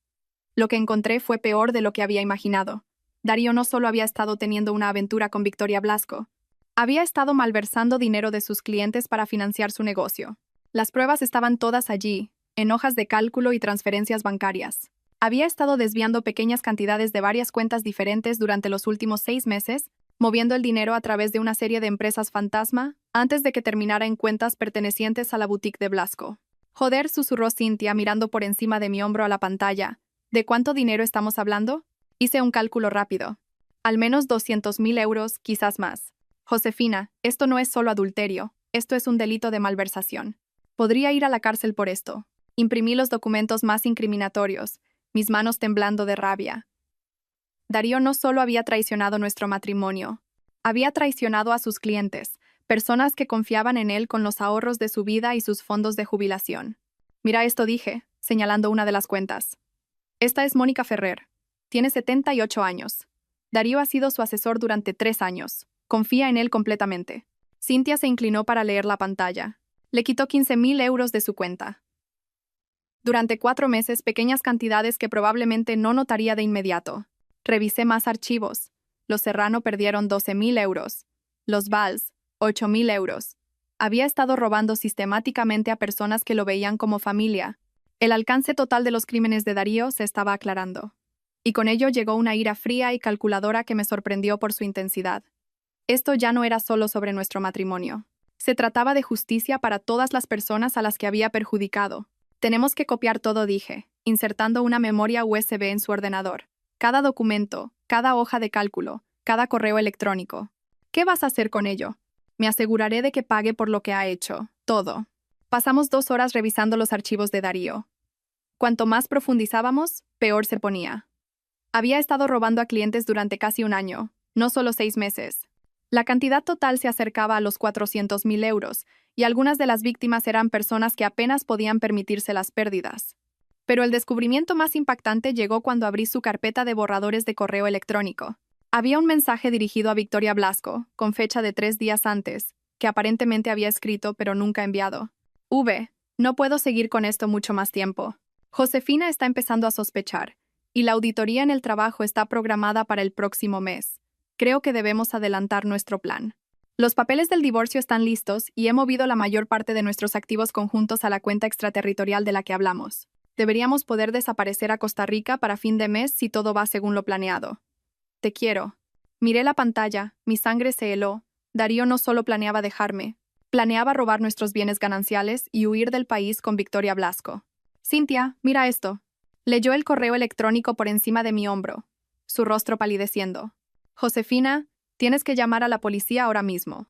Lo que encontré fue peor de lo que había imaginado. Darío no solo había estado teniendo una aventura con Victoria Blasco, había estado malversando dinero de sus clientes para financiar su negocio. Las pruebas estaban todas allí, en hojas de cálculo y transferencias bancarias. Había estado desviando pequeñas cantidades de varias cuentas diferentes durante los últimos 6 meses, moviendo el dinero a través de una serie de empresas fantasma, antes de que terminara en cuentas pertenecientes a la boutique de Blasco. Joder, susurró Cintia mirando por encima de mi hombro a la pantalla. ¿De cuánto dinero estamos hablando? Hice un cálculo rápido. Al menos 200.000 euros, quizás más. Josefina, esto no es solo adulterio, esto es un delito de malversación. Podría ir a la cárcel por esto. Imprimí los documentos más incriminatorios, mis manos temblando de rabia. Darío no solo había traicionado nuestro matrimonio, había traicionado a sus clientes, Personas que confiaban en él con los ahorros de su vida y sus fondos de jubilación. Mira esto, dije, señalando una de las cuentas. Esta es Mónica Ferrer. Tiene 78 años. Darío ha sido su asesor durante 3 años. Confía en él completamente. Cynthia se inclinó para leer la pantalla. Le quitó 15.000 euros de su cuenta. Durante 4 meses, pequeñas cantidades que probablemente no notaría de inmediato. Revisé más archivos. Los Serrano perdieron 12.000 euros. Los Valls, 8.000 euros. Había estado robando sistemáticamente a personas que lo veían como familia. El alcance total de los crímenes de Darío se estaba aclarando. Y con ello llegó una ira fría y calculadora que me sorprendió por su intensidad. Esto ya no era solo sobre nuestro matrimonio. Se trataba de justicia para todas las personas a las que había perjudicado. Tenemos que copiar todo, dije, insertando una memoria USB en su ordenador. Cada documento, cada hoja de cálculo, cada correo electrónico. ¿Qué vas a hacer con ello? Me aseguraré de que pague por lo que ha hecho. Todo. Pasamos 2 horas revisando los archivos de Darío. Cuanto más profundizábamos, peor se ponía. Había estado robando a clientes durante casi 1 año, no solo 6 meses. La cantidad total se acercaba a los 400.000 euros, y algunas de las víctimas eran personas que apenas podían permitirse las pérdidas. Pero el descubrimiento más impactante llegó cuando abrí su carpeta de borradores de correo electrónico. Había un mensaje dirigido a Victoria Blasco, con fecha de 3 días antes, que aparentemente había escrito pero nunca enviado. No puedo seguir con esto mucho más tiempo. Josefina está empezando a sospechar, y la auditoría en el trabajo está programada para el próximo mes. Creo que debemos adelantar nuestro plan. Los papeles del divorcio están listos y he movido la mayor parte de nuestros activos conjuntos a la cuenta extraterritorial de la que hablamos. Deberíamos poder desaparecer a Costa Rica para fin de mes si todo va según lo planeado. Te quiero. Miré la pantalla, mi sangre se heló. Darío no solo planeaba dejarme, planeaba robar nuestros bienes gananciales y huir del país con Victoria Blasco. Cynthia, mira esto. Leyó el correo electrónico por encima de mi hombro, su rostro palideciendo. Josefina, tienes que llamar a la policía ahora mismo.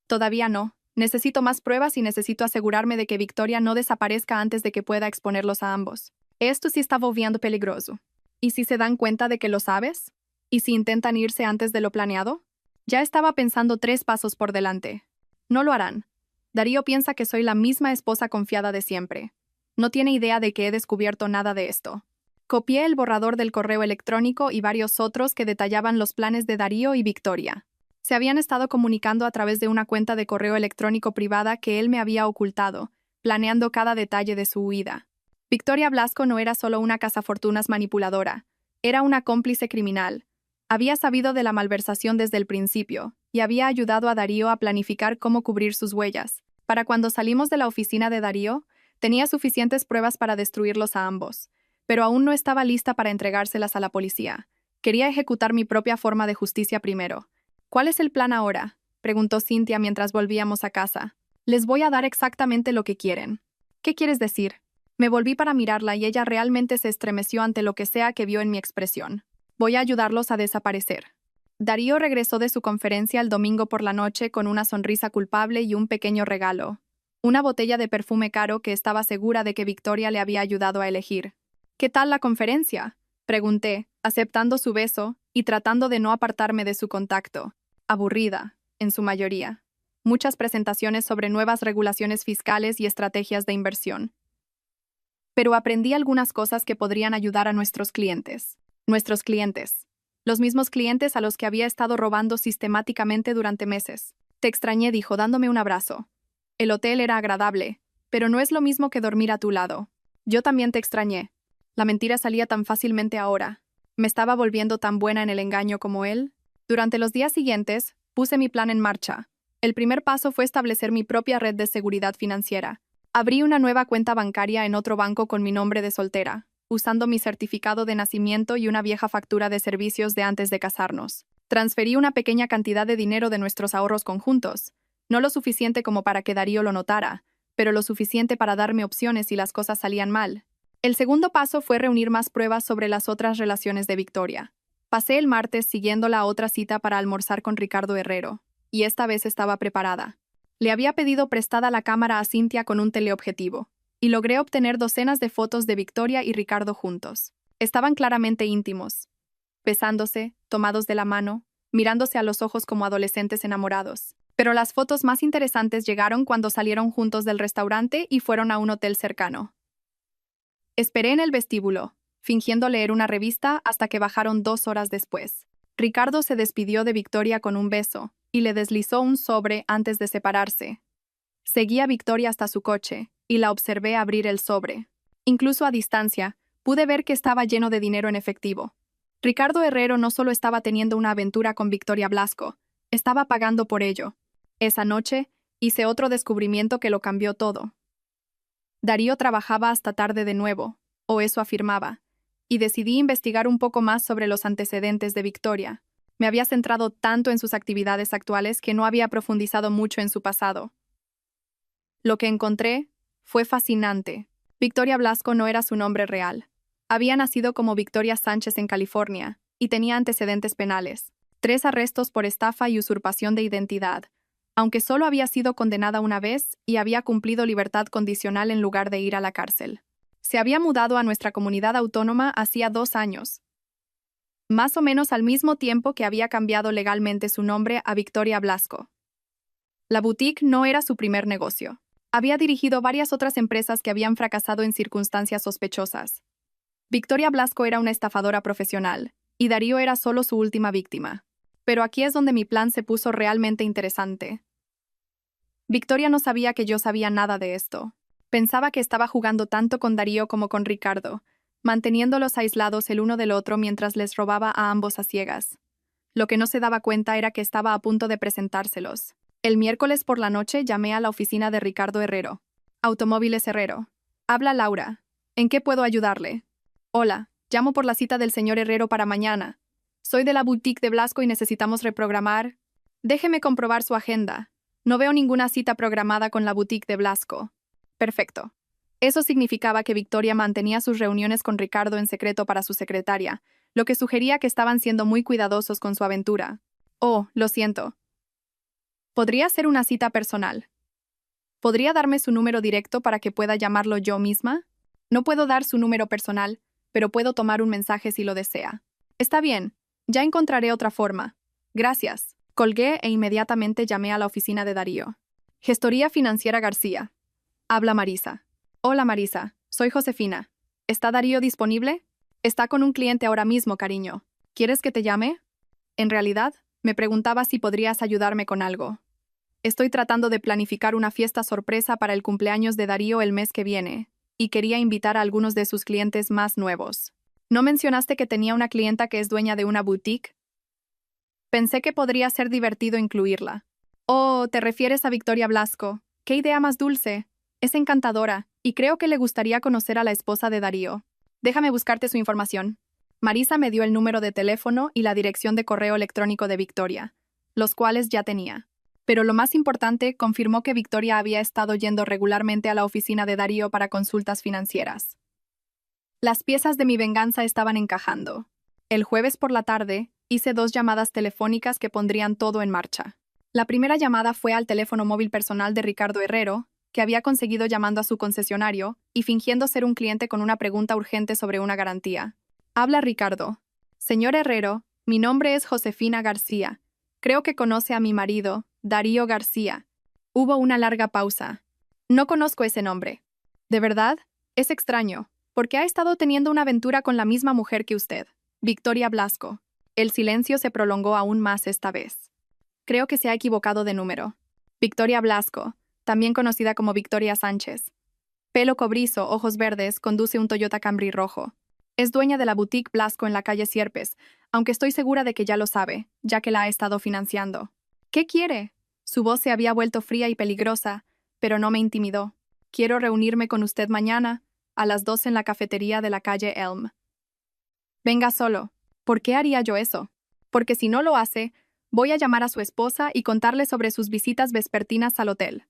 Todavía no. Necesito más pruebas y necesito asegurarme de que Victoria no desaparezca antes de que pueda exponerlos a ambos. Esto sí está volviendo peligroso. ¿Y si se dan cuenta de que lo sabes? ¿Y si intentan irse antes de lo planeado? Ya estaba pensando 3 pasos por delante. No lo harán. Darío piensa que soy la misma esposa confiada de siempre. No tiene idea de que he descubierto nada de esto. Copié el borrador del correo electrónico y varios otros que detallaban los planes de Darío y Victoria. Se habían estado comunicando a través de una cuenta de correo electrónico privada que él me había ocultado, planeando cada detalle de su huida. Victoria Blasco no era solo una cazafortunas manipuladora, era una cómplice criminal. Había sabido de la malversación desde el principio y había ayudado a Darío a planificar cómo cubrir sus huellas. Para cuando salimos de la oficina de Darío, tenía suficientes pruebas para destruirlos a ambos, pero aún no estaba lista para entregárselas a la policía. Quería ejecutar mi propia forma de justicia primero. ¿Cuál es el plan ahora?, preguntó Cynthia mientras volvíamos a casa. Les voy a dar exactamente lo que quieren. ¿Qué quieres decir? Me volví para mirarla y ella realmente se estremeció ante lo que sea que vio en mi expresión. Voy a ayudarlos a desaparecer. Darío regresó de su conferencia el domingo por la noche con una sonrisa culpable y un pequeño regalo. Una botella de perfume caro que estaba segura de que Victoria le había ayudado a elegir. ¿Qué tal la conferencia?, pregunté, aceptando su beso y tratando de no apartarme de su contacto. Aburrida, en su mayoría. Muchas presentaciones sobre nuevas regulaciones fiscales y estrategias de inversión. Pero aprendí algunas cosas que podrían ayudar a nuestros clientes. Nuestros clientes. Los mismos clientes a los que había estado robando sistemáticamente durante meses. Te extrañé, dijo, dándome un abrazo. El hotel era agradable, pero no es lo mismo que dormir a tu lado. Yo también te extrañé. La mentira salía tan fácilmente ahora. ¿Me estaba volviendo tan buena en el engaño como él? Durante los días siguientes, puse mi plan en marcha. El primer paso fue establecer mi propia red de seguridad financiera. Abrí una nueva cuenta bancaria en otro banco con mi nombre de soltera, usando mi certificado de nacimiento y una vieja factura de servicios de antes de casarnos. Transferí una pequeña cantidad de dinero de nuestros ahorros conjuntos, no lo suficiente como para que Darío lo notara, pero lo suficiente para darme opciones si las cosas salían mal. El segundo paso fue reunir más pruebas sobre las otras relaciones de Victoria. Pasé el martes siguiéndola a otra cita para almorzar con Ricardo Herrero, y esta vez estaba preparada. Le había pedido prestada la cámara a Cynthia con un teleobjetivo, y logré obtener docenas de fotos de Victoria y Ricardo juntos. Estaban claramente íntimos, besándose, tomados de la mano, mirándose a los ojos como adolescentes enamorados. Pero las fotos más interesantes llegaron cuando salieron juntos del restaurante y fueron a un hotel cercano. Esperé en el vestíbulo, fingiendo leer una revista hasta que bajaron 2 horas después. Ricardo se despidió de Victoria con un beso y le deslizó un sobre antes de separarse. Seguí a Victoria hasta su coche y la observé abrir el sobre. Incluso a distancia, pude ver que estaba lleno de dinero en efectivo. Ricardo Herrero no solo estaba teniendo una aventura con Victoria Blasco, estaba pagando por ello. Esa noche, hice otro descubrimiento que lo cambió todo. Darío trabajaba hasta tarde de nuevo, o eso afirmaba, y decidí investigar un poco más sobre los antecedentes de Victoria. Me había centrado tanto en sus actividades actuales que no había profundizado mucho en su pasado. Lo que encontré fue fascinante. Victoria Blasco no era su nombre real. Había nacido como Victoria Sánchez en California y tenía antecedentes penales: 3 arrestos por estafa y usurpación de identidad, aunque solo había sido condenada una vez y había cumplido libertad condicional en lugar de ir a la cárcel. Se había mudado a nuestra comunidad autónoma hacía 2 años, más o menos al mismo tiempo que había cambiado legalmente su nombre a Victoria Blasco. La boutique no era su primer negocio. Había dirigido varias otras empresas que habían fracasado en circunstancias sospechosas. Victoria Blasco era una estafadora profesional, y Darío era solo su última víctima. Pero aquí es donde mi plan se puso realmente interesante. Victoria no sabía que yo sabía nada de esto. Pensaba que estaba jugando tanto con Darío como con Ricardo, manteniéndolos aislados el uno del otro mientras les robaba a ambos a ciegas. Lo que no se daba cuenta era que estaba a punto de presentárselos. El miércoles por la noche llamé a la oficina de Ricardo Herrero. Automóviles Herrero. Habla Laura. ¿En qué puedo ayudarle? Hola, llamo por la cita del señor Herrero para mañana. Soy de la boutique de Blasco y necesitamos reprogramar. Déjeme comprobar su agenda. No veo ninguna cita programada con la boutique de Blasco. Perfecto. Eso significaba que Victoria mantenía sus reuniones con Ricardo en secreto para su secretaria, lo que sugería que estaban siendo muy cuidadosos con su aventura. Oh, lo siento. ¿Podría ser una cita personal? ¿Podría darme su número directo para que pueda llamarlo yo misma? No puedo dar su número personal, pero puedo tomar un mensaje si lo desea. Está bien, ya encontraré otra forma. Gracias. Colgué e inmediatamente llamé a la oficina de Darío. Gestoría Financiera García. Habla Marisa. Hola Marisa, soy Josefina. ¿Está Darío disponible? Está con un cliente ahora mismo, cariño. ¿Quieres que te llame? En realidad, me preguntaba si podrías ayudarme con algo. Estoy tratando de planificar una fiesta sorpresa para el cumpleaños de Darío el mes que viene, y quería invitar a algunos de sus clientes más nuevos. ¿No mencionaste que tenía una clienta que es dueña de una boutique? Pensé que podría ser divertido incluirla. Oh, ¿te refieres a Victoria Blasco? ¡Qué idea más dulce! Es encantadora, y creo que le gustaría conocer a la esposa de Darío. Déjame buscarte su información. Marisa me dio el número de teléfono y la dirección de correo electrónico de Victoria, los cuales ya tenía. Pero lo más importante, confirmó que Victoria había estado yendo regularmente a la oficina de Darío para consultas financieras. Las piezas de mi venganza estaban encajando. El jueves por la tarde, hice 2 llamadas telefónicas que pondrían todo en marcha. La primera llamada fue al teléfono móvil personal de Ricardo Herrero, que había conseguido llamando a su concesionario y fingiendo ser un cliente con una pregunta urgente sobre una garantía. Habla Ricardo. Señor Herrero, mi nombre es Josefina García. Creo que conoce a mi marido, Darío García. Hubo una larga pausa. No conozco ese nombre. ¿De verdad? Es extraño, porque ha estado teniendo una aventura con la misma mujer que usted, Victoria Blasco. El silencio se prolongó aún más esta vez. Creo que se ha equivocado de número. Victoria Blasco, también conocida como Victoria Sánchez. Pelo cobrizo, ojos verdes, conduce un Toyota Camry rojo. Es dueña de la boutique Blasco en la calle Sierpes, aunque estoy segura de que ya lo sabe, ya que la ha estado financiando. ¿Qué quiere? Su voz se había vuelto fría y peligrosa, pero no me intimidó. Quiero reunirme con usted mañana, a las 2 en la cafetería de la calle Elm. Venga solo. ¿Por qué haría yo eso? Porque si no lo hace, voy a llamar a su esposa y contarle sobre sus visitas vespertinas al hotel.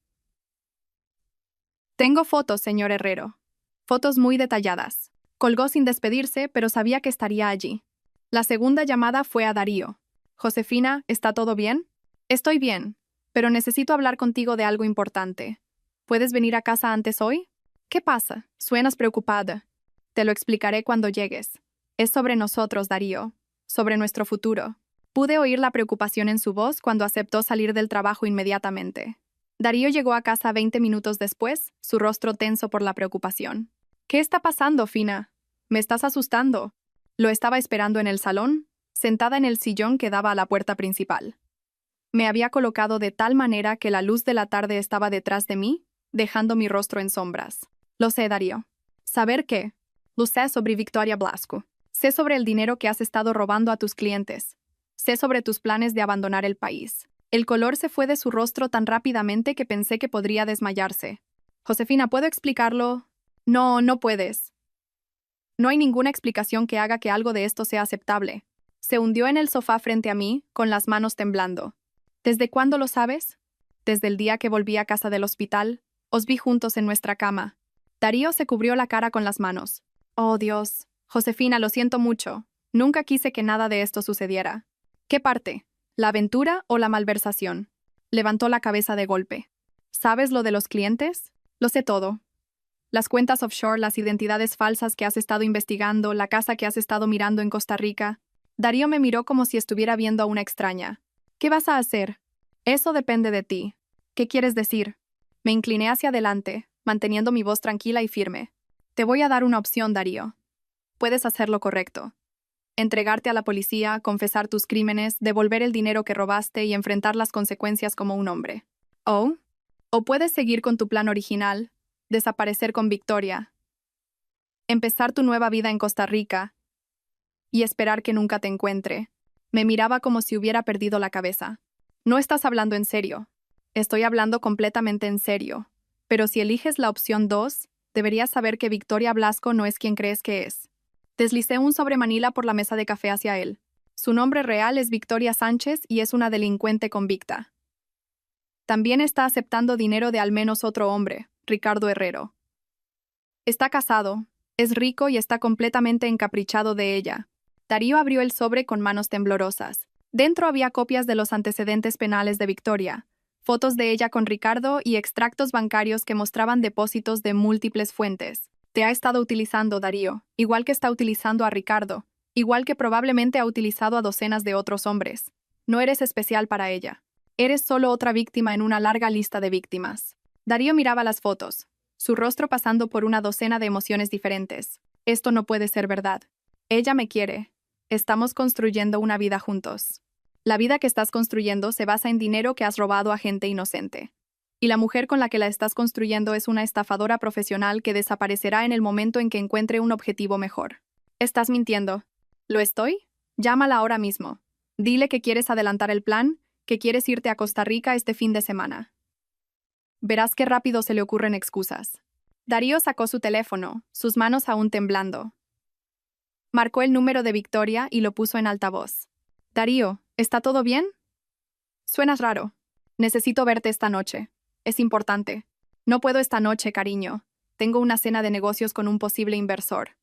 Tengo fotos, señor Herrero. Fotos muy detalladas. Colgó sin despedirse, pero sabía que estaría allí. La segunda llamada fue a Darío. Josefina, ¿está todo bien? Estoy bien, pero necesito hablar contigo de algo importante. ¿Puedes venir a casa antes hoy? ¿Qué pasa? Suenas preocupada. Te lo explicaré cuando llegues. Es sobre nosotros, Darío. Sobre nuestro futuro. Pude oír la preocupación en su voz cuando aceptó salir del trabajo inmediatamente. Darío llegó a casa 20 minutos después, su rostro tenso por la preocupación. ¿Qué está pasando, Fina? Me estás asustando. Lo estaba esperando en el salón, sentada en el sillón que daba a la puerta principal. Me había colocado de tal manera que la luz de la tarde estaba detrás de mí, dejando mi rostro en sombras. Lo sé, Darío. ¿Saber qué? Lo sé sobre Victoria Blasco. Sé sobre el dinero que has estado robando a tus clientes. Sé sobre tus planes de abandonar el país. El color se fue de su rostro tan rápidamente que pensé que podría desmayarse. Josefina, ¿puedo explicarlo? No, no puedes. No hay ninguna explicación que haga que algo de esto sea aceptable. Se hundió en el sofá frente a mí, con las manos temblando. ¿Desde cuándo lo sabes? Desde el día que volví a casa del hospital. Os vi juntos en nuestra cama. Darío se cubrió la cara con las manos. Oh, Dios. Josefina, lo siento mucho. Nunca quise que nada de esto sucediera. ¿Qué parte? ¿La aventura o la malversación? Levantó la cabeza de golpe. ¿Sabes lo de los clientes? Lo sé todo. Las cuentas offshore, las identidades falsas que has estado investigando, la casa que has estado mirando en Costa Rica. Darío me miró como si estuviera viendo a una extraña. ¿Qué vas a hacer? Eso depende de ti. ¿Qué quieres decir? Me incliné hacia adelante, manteniendo mi voz tranquila y firme. Te voy a dar una opción, Darío. Puedes hacer lo correcto. Entregarte a la policía, confesar tus crímenes, devolver el dinero que robaste y enfrentar las consecuencias como un hombre. O puedes seguir con tu plan original, desaparecer con Victoria, empezar tu nueva vida en Costa Rica y esperar que nunca te encuentre. Me miraba como si hubiera perdido la cabeza. No estás hablando en serio. Estoy hablando completamente en serio. Pero si eliges la opción 2, deberías saber que Victoria Blasco no es quien crees que es. Deslicé un sobre Manila por la mesa de café hacia él. Su nombre real es Victoria Sánchez y es una delincuente convicta. También está aceptando dinero de al menos otro hombre, Ricardo Herrero. Está casado, es rico y está completamente encaprichado de ella. Darío abrió el sobre con manos temblorosas. Dentro había copias de los antecedentes penales de Victoria, fotos de ella con Ricardo y extractos bancarios que mostraban depósitos de múltiples fuentes. Te ha estado utilizando, Darío, igual que está utilizando a Ricardo, igual que probablemente ha utilizado a docenas de otros hombres. No eres especial para ella. Eres solo otra víctima en una larga lista de víctimas. Darío miraba las fotos, su rostro pasando por una docena de emociones diferentes. Esto no puede ser verdad. Ella me quiere. Estamos construyendo una vida juntos. La vida que estás construyendo se basa en dinero que has robado a gente inocente. Y la mujer con la que la estás construyendo es una estafadora profesional que desaparecerá en el momento en que encuentre un objetivo mejor. Estás mintiendo. ¿Lo estoy? Llámala ahora mismo. Dile que quieres adelantar el plan, que quieres irte a Costa Rica este fin de semana. Verás qué rápido se le ocurren excusas. Darío sacó su teléfono, sus manos aún temblando. Marcó el número de Victoria y lo puso en altavoz. Darío, ¿está todo bien? Suenas raro. Necesito verte esta noche. Es importante. No puedo esta noche, cariño. Tengo una cena de negocios con un posible inversor.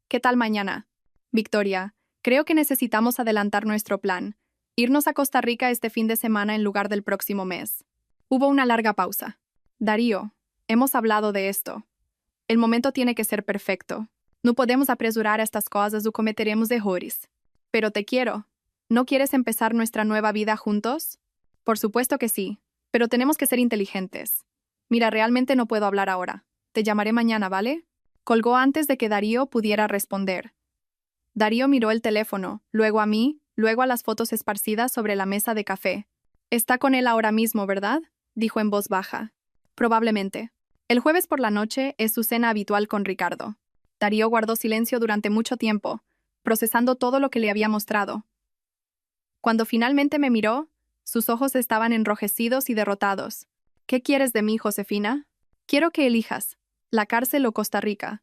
¿Qué tal mañana? Victoria, creo que necesitamos adelantar nuestro plan. Irnos a Costa Rica este fin de semana en lugar del próximo mes. Hubo una larga pausa. Darío, hemos hablado de esto. El momento tiene que ser perfecto. No podemos apresurar estas cosas o cometeremos errores. Pero te quiero. ¿No quieres empezar nuestra nueva vida juntos? Por supuesto que sí, pero tenemos que ser inteligentes. Mira, realmente no puedo hablar ahora. Te llamaré mañana, ¿vale? Colgó antes de que Darío pudiera responder. Darío miró el teléfono, luego a mí, luego a las fotos esparcidas sobre la mesa de café. Está con él ahora mismo, ¿verdad? Dijo en voz baja. Probablemente. El jueves por la noche es su cena habitual con Ricardo. Darío guardó silencio durante mucho tiempo, procesando todo lo que le había mostrado. Cuando finalmente me miró, sus ojos estaban enrojecidos y derrotados. ¿Qué quieres de mí, Josefina? Quiero que elijas, la cárcel o Costa Rica.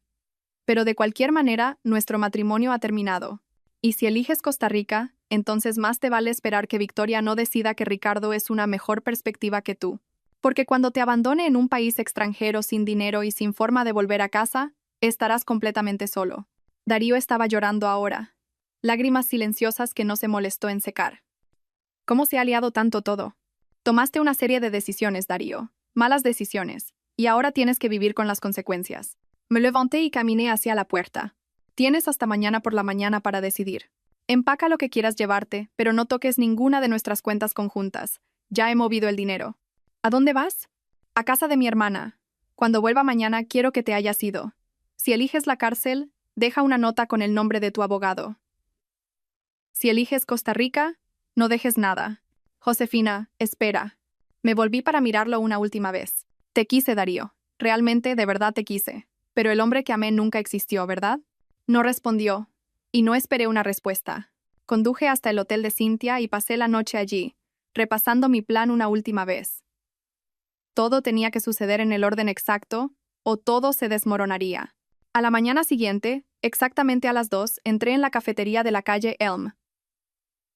Pero de cualquier manera, nuestro matrimonio ha terminado. Y si eliges Costa Rica, entonces más te vale esperar que Victoria no decida que Ricardo es una mejor perspectiva que tú. Porque cuando te abandone en un país extranjero sin dinero y sin forma de volver a casa, estarás completamente solo. Darío estaba llorando ahora. Lágrimas silenciosas que no se molestó en secar. ¿Cómo se ha liado tanto todo? Tomaste una serie de decisiones, Darío. Malas decisiones. Y ahora tienes que vivir con las consecuencias. Me levanté y caminé hacia la puerta. Tienes hasta mañana por la mañana para decidir. Empaca lo que quieras llevarte, pero no toques ninguna de nuestras cuentas conjuntas. Ya he movido el dinero. ¿A dónde vas? A casa de mi hermana. Cuando vuelva mañana quiero que te hayas ido. Si eliges la cárcel, deja una nota con el nombre de tu abogado. Si eliges Costa Rica, no dejes nada. Josefina, espera. Me volví para mirarlo una última vez. Te quise, Darío. Realmente, de verdad te quise. Pero el hombre que amé nunca existió, ¿verdad? No respondió. Y no esperé una respuesta. Conduje hasta el hotel de Cynthia y pasé la noche allí, repasando mi plan una última vez. Todo tenía que suceder en el orden exacto, o todo se desmoronaría. A la mañana siguiente, exactamente a las 2, entré en la cafetería de la calle Elm.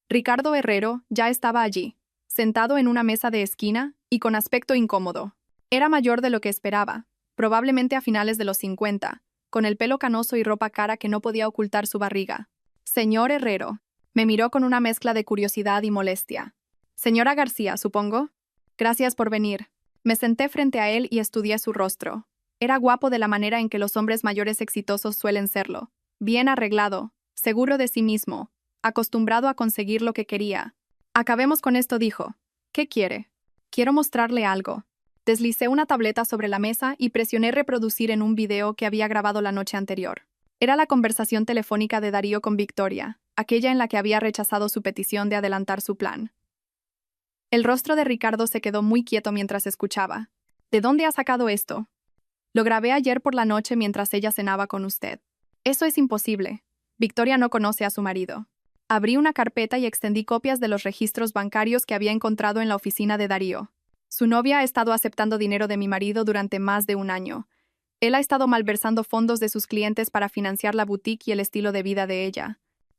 Ricardo Herrero ya estaba allí, sentado en una mesa de esquina y con aspecto incómodo. Era mayor de lo que esperaba, probablemente a finales de los 50, con el pelo canoso y ropa cara que no podía ocultar su barriga. Señor Herrero, me miró con una mezcla de curiosidad y molestia. Señora García, supongo. Gracias por venir. Me senté frente a él y estudié su rostro. Era guapo de la manera en que los hombres mayores exitosos suelen serlo. Bien arreglado, seguro de sí mismo, acostumbrado a conseguir lo que quería. Acabemos con esto, dijo. ¿Qué quiere? Quiero mostrarle algo. Deslicé una tableta sobre la mesa y presioné reproducir en un video que había grabado la noche anterior. Era la conversación telefónica de Darío con Victoria, aquella en la que había rechazado su petición de adelantar su plan. El rostro de Ricardo se quedó muy quieto mientras escuchaba. ¿De dónde ha sacado esto? Lo grabé ayer por la noche mientras ella cenaba con usted. Eso es imposible. Victoria no conoce a su marido. Abrí una carpeta y extendí copias de los registros bancarios que había encontrado en la oficina de Darío. Su novia ha estado aceptando dinero de mi marido durante más de un año. Él ha estado malversando fondos de sus clientes para financiar la boutique y el estilo de vida de ella.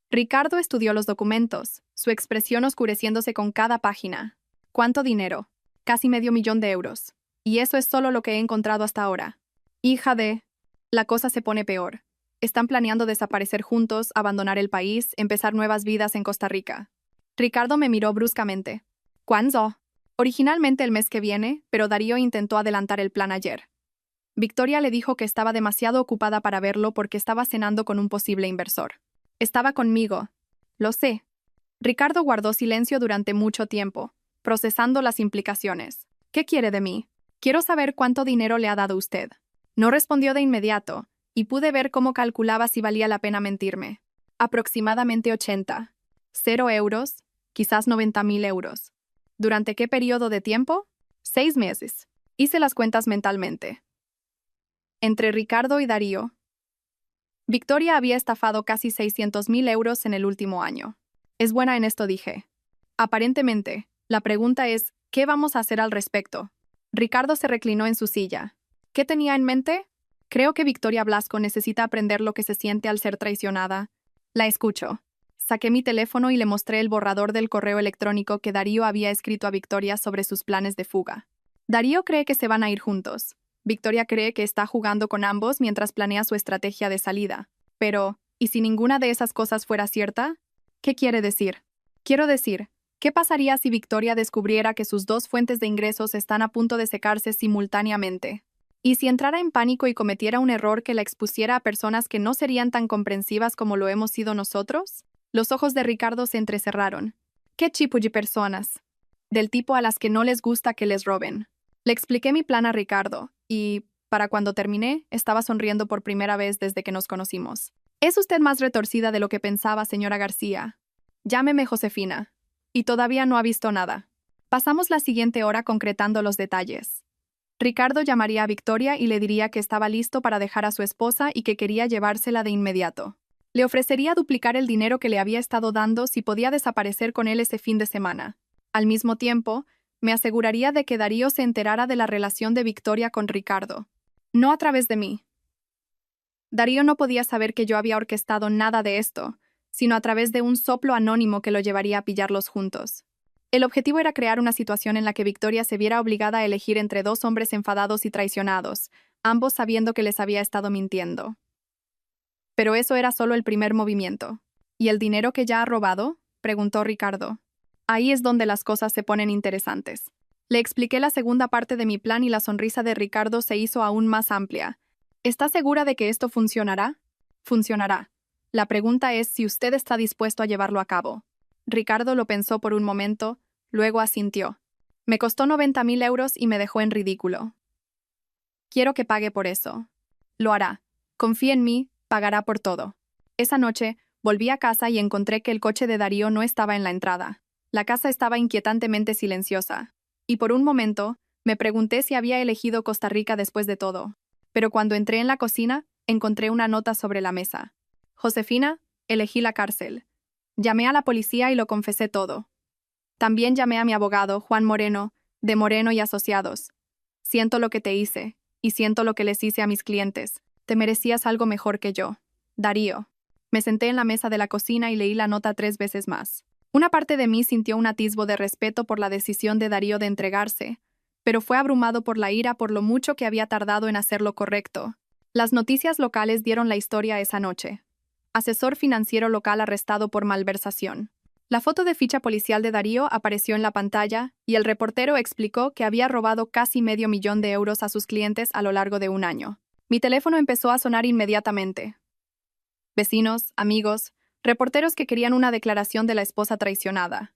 Ricardo estudió los documentos, su expresión oscureciéndose con cada página. ¿Cuánto dinero? Casi $500,000. Y eso es solo lo que he encontrado hasta ahora. Hija de... La cosa se pone peor. Están planeando desaparecer juntos, abandonar el país, empezar nuevas vidas en Costa Rica. Ricardo me miró bruscamente. ¿Cuándo? Originalmente el mes que viene, pero Darío intentó adelantar el plan ayer. Victoria le dijo que estaba demasiado ocupada para verlo porque estaba cenando con un posible inversor. Estaba conmigo. Lo sé. Ricardo guardó silencio durante mucho tiempo, procesando las implicaciones. ¿Qué quiere de mí? Quiero saber cuánto dinero le ha dado usted. No respondió de inmediato, y pude ver cómo calculaba si valía la pena mentirme. Aproximadamente 80. 0 euros, quizás 90,000 euros. ¿Durante qué periodo de tiempo? 6 meses. Hice las cuentas mentalmente. Entre Ricardo y Darío. Victoria había estafado casi 600,000 euros en el último año. Es buena en esto, dije. Aparentemente, la pregunta es, ¿qué vamos a hacer al respecto? Ricardo se reclinó en su silla. ¿Qué tenía en mente? Creo que Victoria Blasco necesita aprender lo que se siente al ser traicionada. La escucho. Saqué mi teléfono y le mostré el borrador del correo electrónico que Darío había escrito a Victoria sobre sus planes de fuga. Darío cree que se van a ir juntos. Victoria cree que está jugando con ambos mientras planea su estrategia de salida. Pero, ¿y si ninguna de esas cosas fuera cierta? ¿Qué quiere decir? Quiero decir, ¿qué pasaría si Victoria descubriera que sus dos fuentes de ingresos están a punto de secarse simultáneamente? ¿Y si entrara en pánico y cometiera un error que la expusiera a personas que no serían tan comprensivas como lo hemos sido nosotros? Los ojos de Ricardo se entrecerraron. ¿Qué tipo de personas? Del tipo a las que no les gusta que les roben. Le expliqué mi plan a Ricardo, y, para cuando terminé, estaba sonriendo por primera vez desde que nos conocimos. Es usted más retorcida de lo que pensaba, señora García. Llámeme Josefina. Y todavía no ha visto nada. Pasamos la siguiente hora concretando los detalles. Ricardo llamaría a Victoria y le diría que estaba listo para dejar a su esposa y que quería llevársela de inmediato. Le ofrecería duplicar el dinero que le había estado dando si podía desaparecer con él ese fin de semana. Al mismo tiempo, me aseguraría de que Darío se enterara de la relación de Victoria con Ricardo. No a través de mí. Darío no podía saber que yo había orquestado nada de esto, sino a través de un soplo anónimo que lo llevaría a pillarlos juntos. El objetivo era crear una situación en la que Victoria se viera obligada a elegir entre dos hombres enfadados y traicionados, ambos sabiendo que les había estado mintiendo. Pero eso era solo el primer movimiento. ¿Y el dinero que ya ha robado? Preguntó Ricardo. Ahí es donde las cosas se ponen interesantes. Le expliqué la segunda parte de mi plan y la sonrisa de Ricardo se hizo aún más amplia. ¿Está segura de que esto funcionará? Funcionará. La pregunta es si usted está dispuesto a llevarlo a cabo. Ricardo lo pensó por un momento, luego asintió. Me costó 90.000 euros y me dejó en ridículo. Quiero que pague por eso. Lo hará. Confía en mí, pagará por todo. Esa noche, volví a casa y encontré que el coche de Darío no estaba en la entrada. La casa estaba inquietantemente silenciosa. Y por un momento, me pregunté si había elegido Costa Rica después de todo. Pero cuando entré en la cocina, encontré una nota sobre la mesa. Josefina, elegí la cárcel. Llamé a la policía y lo confesé todo. También llamé a mi abogado, Juan Moreno, de Moreno y Asociados. Siento lo que te hice, y siento lo que les hice a mis clientes. Te merecías algo mejor que yo. Darío. Me senté en la mesa de la cocina y leí la nota 3 veces más. Una parte de mí sintió un atisbo de respeto por la decisión de Darío de entregarse, pero fue abrumado por la ira por lo mucho que había tardado en hacer lo correcto. Las noticias locales dieron la historia esa noche. Asesor financiero local arrestado por malversación. La foto de ficha policial de Darío apareció en la pantalla y el reportero explicó que había robado casi $500,000 a sus clientes a lo largo de un año. Mi teléfono empezó a sonar inmediatamente. Vecinos, amigos, reporteros que querían una declaración de la esposa traicionada.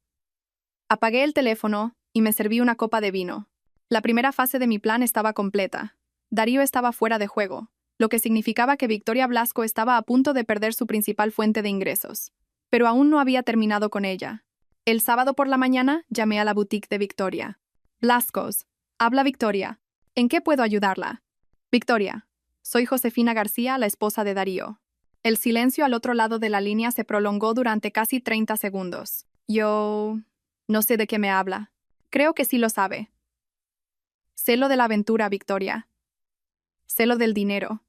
Apagué el teléfono y me serví una copa de vino. La primera fase de mi plan estaba completa. Darío estaba fuera de juego, lo que significaba que Victoria Blasco estaba a punto de perder su principal fuente de ingresos. Pero aún no había terminado con ella. El sábado por la mañana llamé a la boutique de Victoria. Blascos. Habla Victoria. ¿En qué puedo ayudarla? Victoria. Soy Josefina García, la esposa de Darío. El silencio al otro lado de la línea se prolongó durante casi 30 segundos. Yo... no sé de qué me habla. Creo que sí lo sabe. Sé lo de la aventura, Victoria. Sé lo del dinero.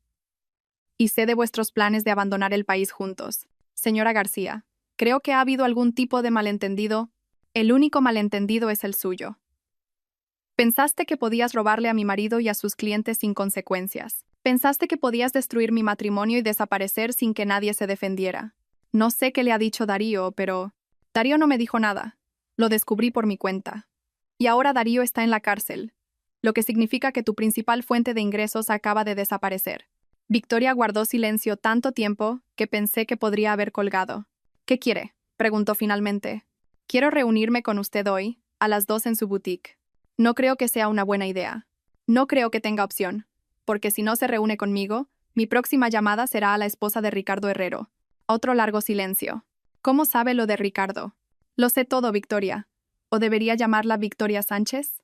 Y sé de vuestros planes de abandonar el país juntos. Señora García, creo que ha habido algún tipo de malentendido. El único malentendido es el suyo. Pensaste que podías robarle a mi marido y a sus clientes sin consecuencias. Pensaste que podías destruir mi matrimonio y desaparecer sin que nadie se defendiera. No sé qué le ha dicho Darío, pero... Darío no me dijo nada. Lo descubrí por mi cuenta. Y ahora Darío está en la cárcel, lo que significa que tu principal fuente de ingresos acaba de desaparecer. Victoria guardó silencio tanto tiempo que pensé que podría haber colgado. ¿Qué quiere?, preguntó finalmente. Quiero reunirme con usted hoy, a las 2 en su boutique. No creo que sea una buena idea. No creo que tenga opción, porque si no se reúne conmigo, mi próxima llamada será a la esposa de Ricardo Herrero. Otro largo silencio. ¿Cómo sabe lo de Ricardo? Lo sé todo, Victoria. ¿O debería llamarla Victoria Sánchez?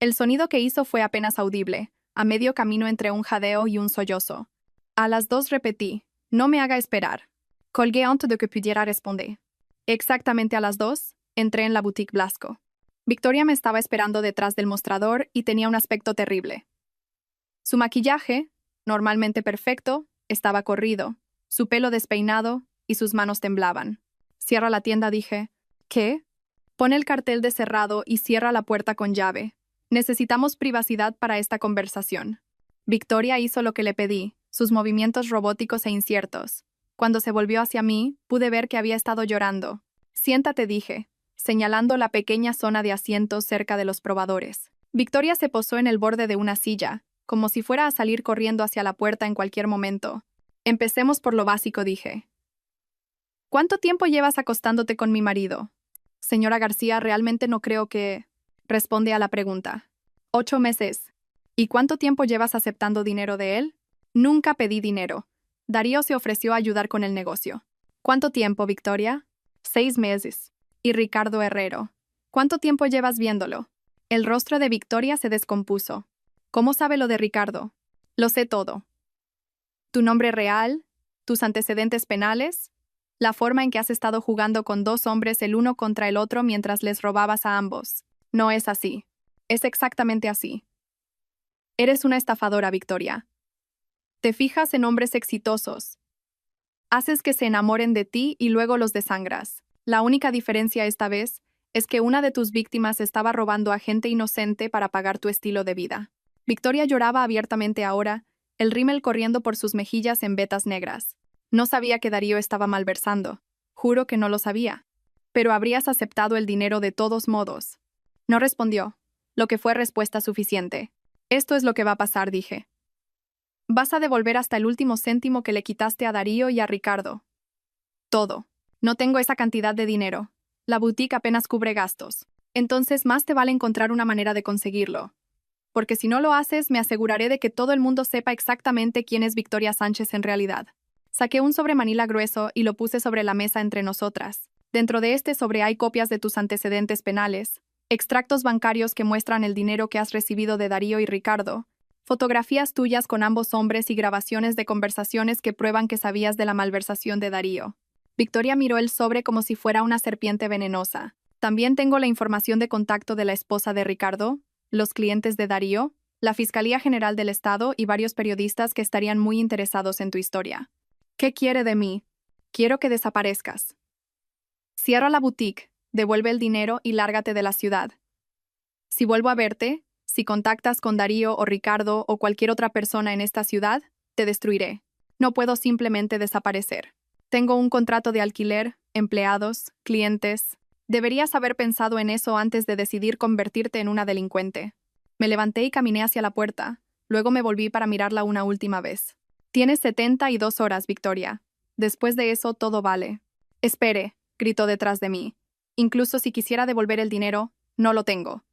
El sonido que hizo fue apenas audible, a medio camino entre un jadeo y un sollozo. A las 2 repetí, no me haga esperar. Colgué antes de que pudiera responder. Exactamente a las 2, entré en la boutique Blasco. Victoria me estaba esperando detrás del mostrador y tenía un aspecto terrible. Su maquillaje, normalmente perfecto, estaba corrido, su pelo despeinado y sus manos temblaban. Cierra la tienda, dije. ¿Qué? Pon el cartel de cerrado y cierra la puerta con llave. Necesitamos privacidad para esta conversación. Victoria hizo lo que le pedí, sus movimientos robóticos e inciertos. Cuando se volvió hacia mí, pude ver que había estado llorando. Siéntate, dije, señalando la pequeña zona de asientos cerca de los probadores. Victoria se posó en el borde de una silla, como si fuera a salir corriendo hacia la puerta en cualquier momento. Empecemos por lo básico, dije. ¿Cuánto tiempo llevas acostándote con mi marido? Señora García, realmente no creo que... Responde a la pregunta. 8 meses. ¿Y cuánto tiempo llevas aceptando dinero de él? Nunca pedí dinero. Darío se ofreció a ayudar con el negocio. ¿Cuánto tiempo, Victoria? 6 meses. ¿Y Ricardo Herrero? ¿Cuánto tiempo llevas viéndolo? El rostro de Victoria se descompuso. ¿Cómo sabe lo de Ricardo? Lo sé todo. ¿Tu nombre real? ¿Tus antecedentes penales? La forma en que has estado jugando con 2 hombres el uno contra el otro mientras les robabas a ambos. No es así. Es exactamente así. Eres una estafadora, Victoria. Te fijas en hombres exitosos. Haces que se enamoren de ti y luego los desangras. La única diferencia esta vez es que una de tus víctimas estaba robando a gente inocente para pagar tu estilo de vida. Victoria lloraba abiertamente ahora, el rímel corriendo por sus mejillas en vetas negras. No sabía que Darío estaba malversando. Juro que no lo sabía. Pero habrías aceptado el dinero de todos modos. No respondió, lo que fue respuesta suficiente. Esto es lo que va a pasar, dije. Vas a devolver hasta el último céntimo que le quitaste a Darío y a Ricardo. Todo. No tengo esa cantidad de dinero. La boutique apenas cubre gastos. Entonces más te vale encontrar una manera de conseguirlo. Porque si no lo haces, me aseguraré de que todo el mundo sepa exactamente quién es Victoria Sánchez en realidad. Saqué un sobre manila grueso y lo puse sobre la mesa entre nosotras. Dentro de este sobre hay copias de tus antecedentes penales, extractos bancarios que muestran el dinero que has recibido de Darío y Ricardo, fotografías tuyas con ambos hombres y grabaciones de conversaciones que prueban que sabías de la malversación de Darío. Victoria miró el sobre como si fuera una serpiente venenosa. También tengo la información de contacto de la esposa de Ricardo, los clientes de Darío, la Fiscalía General del Estado y varios periodistas que estarían muy interesados en tu historia. ¿Qué quiere de mí? Quiero que desaparezcas. Cierra la boutique, devuelve el dinero y lárgate de la ciudad. Si vuelvo a verte, si contactas con Darío o Ricardo o cualquier otra persona en esta ciudad, te destruiré. No puedo simplemente desaparecer. Tengo un contrato de alquiler, empleados, clientes. Deberías haber pensado en eso antes de decidir convertirte en una delincuente. Me levanté y caminé hacia la puerta. Luego me volví para mirarla una última vez. Tienes 72 horas, Victoria. Después de eso, todo vale. Espere, gritó detrás de mí. Incluso si quisiera devolver el dinero, no lo tengo.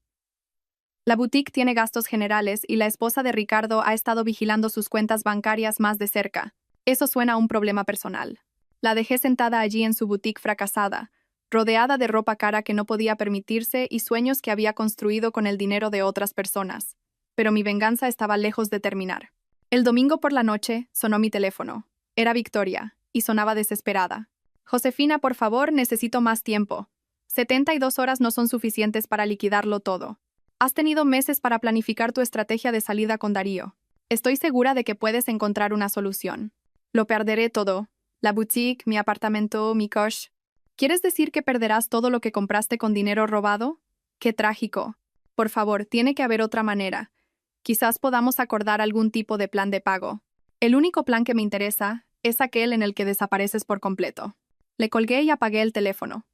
La boutique tiene gastos generales y la esposa de Ricardo ha estado vigilando sus cuentas bancarias más de cerca. Eso suena a un problema personal. La dejé sentada allí en su boutique fracasada, rodeada de ropa cara que no podía permitirse y sueños que había construido con el dinero de otras personas. Pero mi venganza estaba lejos de terminar. El domingo por la noche sonó mi teléfono. Era Victoria, y sonaba desesperada. Josefina, por favor, necesito más tiempo. 72 horas no son suficientes para liquidarlo todo. Has tenido meses para planificar tu estrategia de salida con Darío. Estoy segura de que puedes encontrar una solución. Lo perderé todo. La boutique, mi apartamento, mi coche. ¿Quieres decir que perderás todo lo que compraste con dinero robado? ¡Qué trágico! Por favor, tiene que haber otra manera. Quizás podamos acordar algún tipo de plan de pago. El único plan que me interesa es aquel en el que desapareces por completo. Le colgué y apagué el teléfono.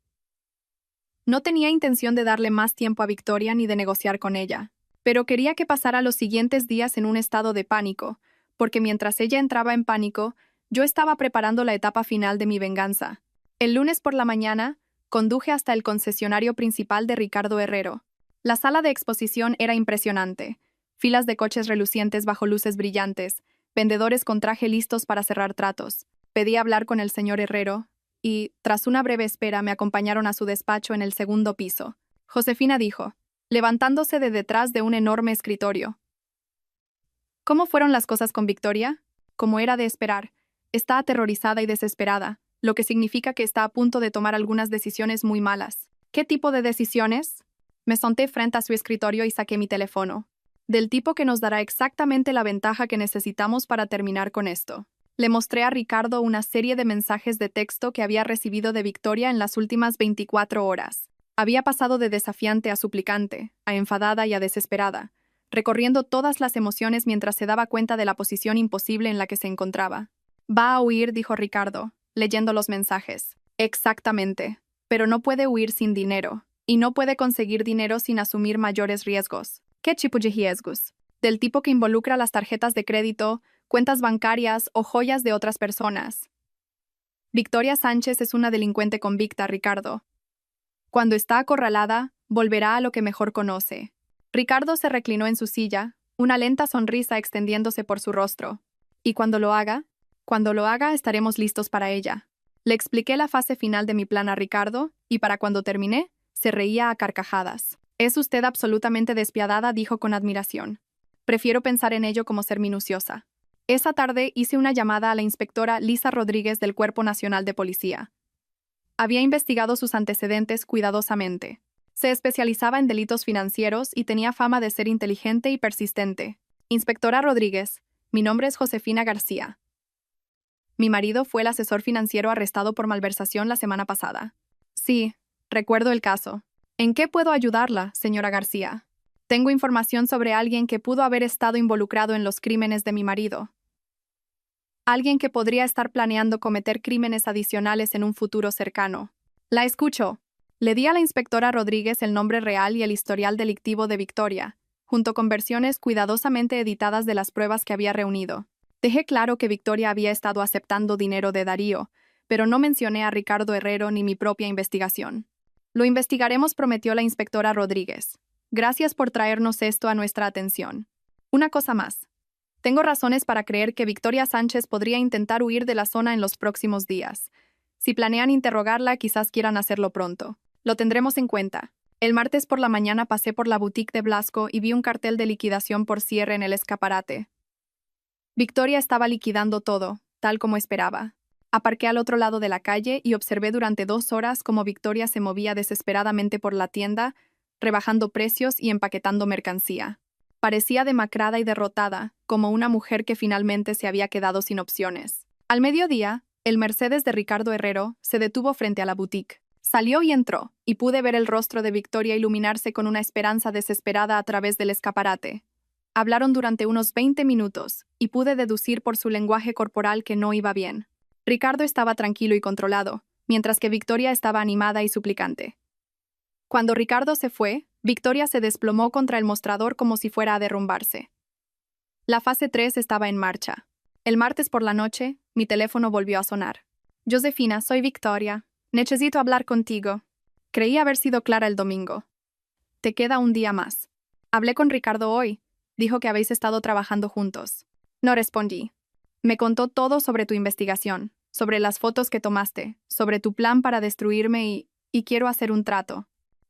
No tenía intención de darle más tiempo a Victoria ni de negociar con ella, pero quería que pasara los siguientes días en un estado de pánico, porque mientras ella entraba en pánico, yo estaba preparando la etapa final de mi venganza. El lunes por la mañana, conduje hasta el concesionario principal de Ricardo Herrero. La sala de exposición era impresionante. Filas de coches relucientes bajo luces brillantes, vendedores con traje listos para cerrar tratos. Pedí hablar con el señor Herrero, y, tras una breve espera, me acompañaron a su despacho en el segundo piso. Josefina dijo, levantándose de detrás de un enorme escritorio. ¿Cómo fueron las cosas con Victoria? Como era de esperar, está aterrorizada y desesperada, lo que significa que está a punto de tomar algunas decisiones muy malas. ¿Qué tipo de decisiones? Me senté frente a su escritorio y saqué mi teléfono. Del tipo que nos dará exactamente la ventaja que necesitamos para terminar con esto. Le mostré a Ricardo una serie de mensajes de texto que había recibido de Victoria en las últimas 24 horas. Había pasado de desafiante a suplicante, a enfadada y a desesperada, recorriendo todas las emociones mientras se daba cuenta de la posición imposible en la que se encontraba. Va a huir, dijo Ricardo, leyendo los mensajes. Exactamente. Pero no puede huir sin dinero, y no puede conseguir dinero sin asumir mayores riesgos. ¿Qué tipo de riesgos? Del tipo que involucra las tarjetas de crédito, cuentas bancarias o joyas de otras personas. Victoria Sánchez es una delincuente convicta, Ricardo. Cuando está acorralada, volverá a lo que mejor conoce. Ricardo se reclinó en su silla, una lenta sonrisa extendiéndose por su rostro. Y cuando lo haga, estaremos listos para ella. Le expliqué la fase final de mi plan a Ricardo, y para cuando terminé, se reía a carcajadas. Es usted absolutamente despiadada, dijo con admiración. Prefiero pensar en ello como ser minuciosa. Esa tarde hice una llamada a la inspectora Lisa Rodríguez del Cuerpo Nacional de Policía. Había investigado sus antecedentes cuidadosamente. Se especializaba en delitos financieros y tenía fama de ser inteligente y persistente. Inspectora Rodríguez, mi nombre es Josefina García. Mi marido fue el asesor financiero arrestado por malversación la semana pasada. Sí, recuerdo el caso. ¿En qué puedo ayudarla, señora García? Tengo información sobre alguien que pudo haber estado involucrado en los crímenes de mi marido. Alguien que podría estar planeando cometer crímenes adicionales en un futuro cercano. La escucho. Le di a la inspectora Rodríguez el nombre real y el historial delictivo de Victoria, junto con versiones cuidadosamente editadas de las pruebas que había reunido. Dejé claro que Victoria había estado aceptando dinero de Darío, pero no mencioné a Ricardo Herrero ni mi propia investigación. Lo investigaremos, prometió la inspectora Rodríguez. Gracias por traernos esto a nuestra atención. Una cosa más. Tengo razones para creer que Victoria Sánchez podría intentar huir de la zona en los próximos días. Si planean interrogarla, quizás quieran hacerlo pronto. Lo tendremos en cuenta. El martes por la mañana pasé por la boutique de Blasco y vi un cartel de liquidación por cierre en el escaparate. Victoria estaba liquidando todo, tal como esperaba. Aparqué al otro lado de la calle y observé durante 2 horas cómo Victoria se movía desesperadamente por la tienda, rebajando precios y empaquetando mercancía. Parecía demacrada y derrotada, como una mujer que finalmente se había quedado sin opciones. Al mediodía, el Mercedes de Ricardo Herrero se detuvo frente a la boutique. Salió y entró, y pude ver el rostro de Victoria iluminarse con una esperanza desesperada a través del escaparate. Hablaron durante unos 20 minutos, y pude deducir por su lenguaje corporal que no iba bien. Ricardo estaba tranquilo y controlado, mientras que Victoria estaba animada y suplicante. Cuando Ricardo se fue, Victoria se desplomó contra el mostrador como si fuera a derrumbarse. La fase 3 estaba en marcha. El martes por la noche, mi teléfono volvió a sonar. Josefina, soy Victoria. Necesito hablar contigo. Creí haber sido clara el domingo. Te queda un día más. Hablé con Ricardo hoy. Dijo que habéis estado trabajando juntos. No respondí. Me contó todo sobre tu investigación, sobre las fotos que tomaste, sobre tu plan para destruirme y quiero hacer un trato.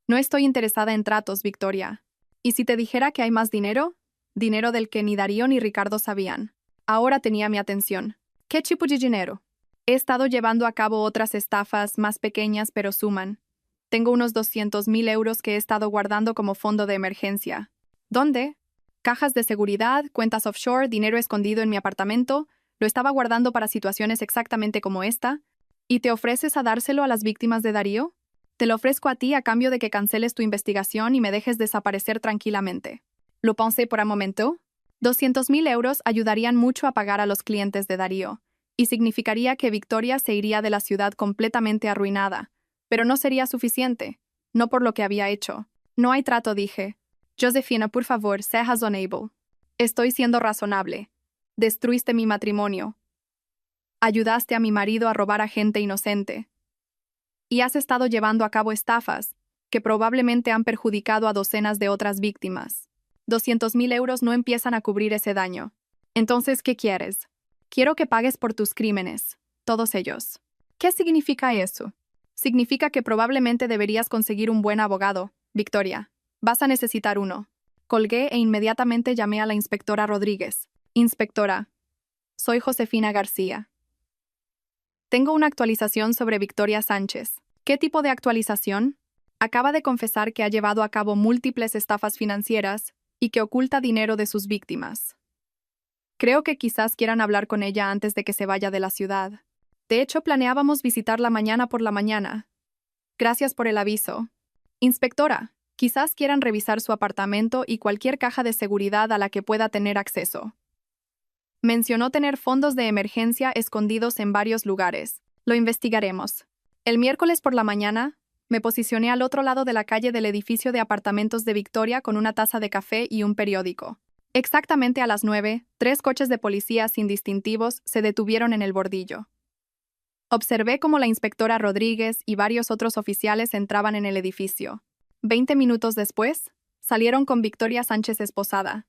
No estoy interesada en tratos, Victoria. ¿Y si te dijera que hay más dinero? Dinero del que ni Darío ni Ricardo sabían. Ahora tenía mi atención. ¿Qué tipo de dinero? He estado llevando a cabo otras estafas más pequeñas, pero suman. Tengo unos 200.000 euros que he estado guardando como fondo de emergencia. ¿Dónde? Cajas de seguridad, cuentas offshore, dinero escondido en mi apartamento. Lo estaba guardando para situaciones exactamente como esta. ¿Y te ofreces a dárselo a las víctimas de Darío? Te lo ofrezco a ti a cambio de que canceles tu investigación y me dejes desaparecer tranquilamente. Lo pensé por un momento. 200.000 euros ayudarían mucho a pagar a los clientes de Darío, y significaría que Victoria se iría de la ciudad completamente arruinada. Pero no sería suficiente. No por lo que había hecho. No hay trato, dije. Josefina, por favor, sé razonable. Estoy siendo razonable. Destruiste mi matrimonio. Ayudaste a mi marido a robar a gente inocente. Y has estado llevando a cabo estafas, que probablemente han perjudicado a docenas de otras víctimas. 200.000 euros no empiezan a cubrir ese daño. Entonces, ¿qué quieres? Quiero que pagues por tus crímenes, todos ellos. ¿Qué significa eso? Significa que probablemente deberías conseguir un buen abogado, Victoria. Vas a necesitar uno. Colgué e inmediatamente llamé a la inspectora Rodríguez. Inspectora, soy Josefina García. Tengo una actualización sobre Victoria Sánchez. ¿Qué tipo de actualización? Acaba de confesar que ha llevado a cabo múltiples estafas financieras y que oculta dinero de sus víctimas. Creo que quizás quieran hablar con ella antes de que se vaya de la ciudad. De hecho, planeábamos visitarla mañana por la mañana. Gracias por el aviso. Inspectora, quizás quieran revisar su apartamento y cualquier caja de seguridad a la que pueda tener acceso. Mencionó tener fondos de emergencia escondidos en varios lugares. Lo investigaremos. El miércoles por la mañana, me posicioné al otro lado de la calle del edificio de apartamentos de Victoria con una taza de café y un periódico. Exactamente a las 9, 3 coches de policía sin distintivos se detuvieron en el bordillo. Observé cómo la inspectora Rodríguez y varios otros oficiales entraban en el edificio. 20 minutos después, salieron con Victoria Sánchez esposada.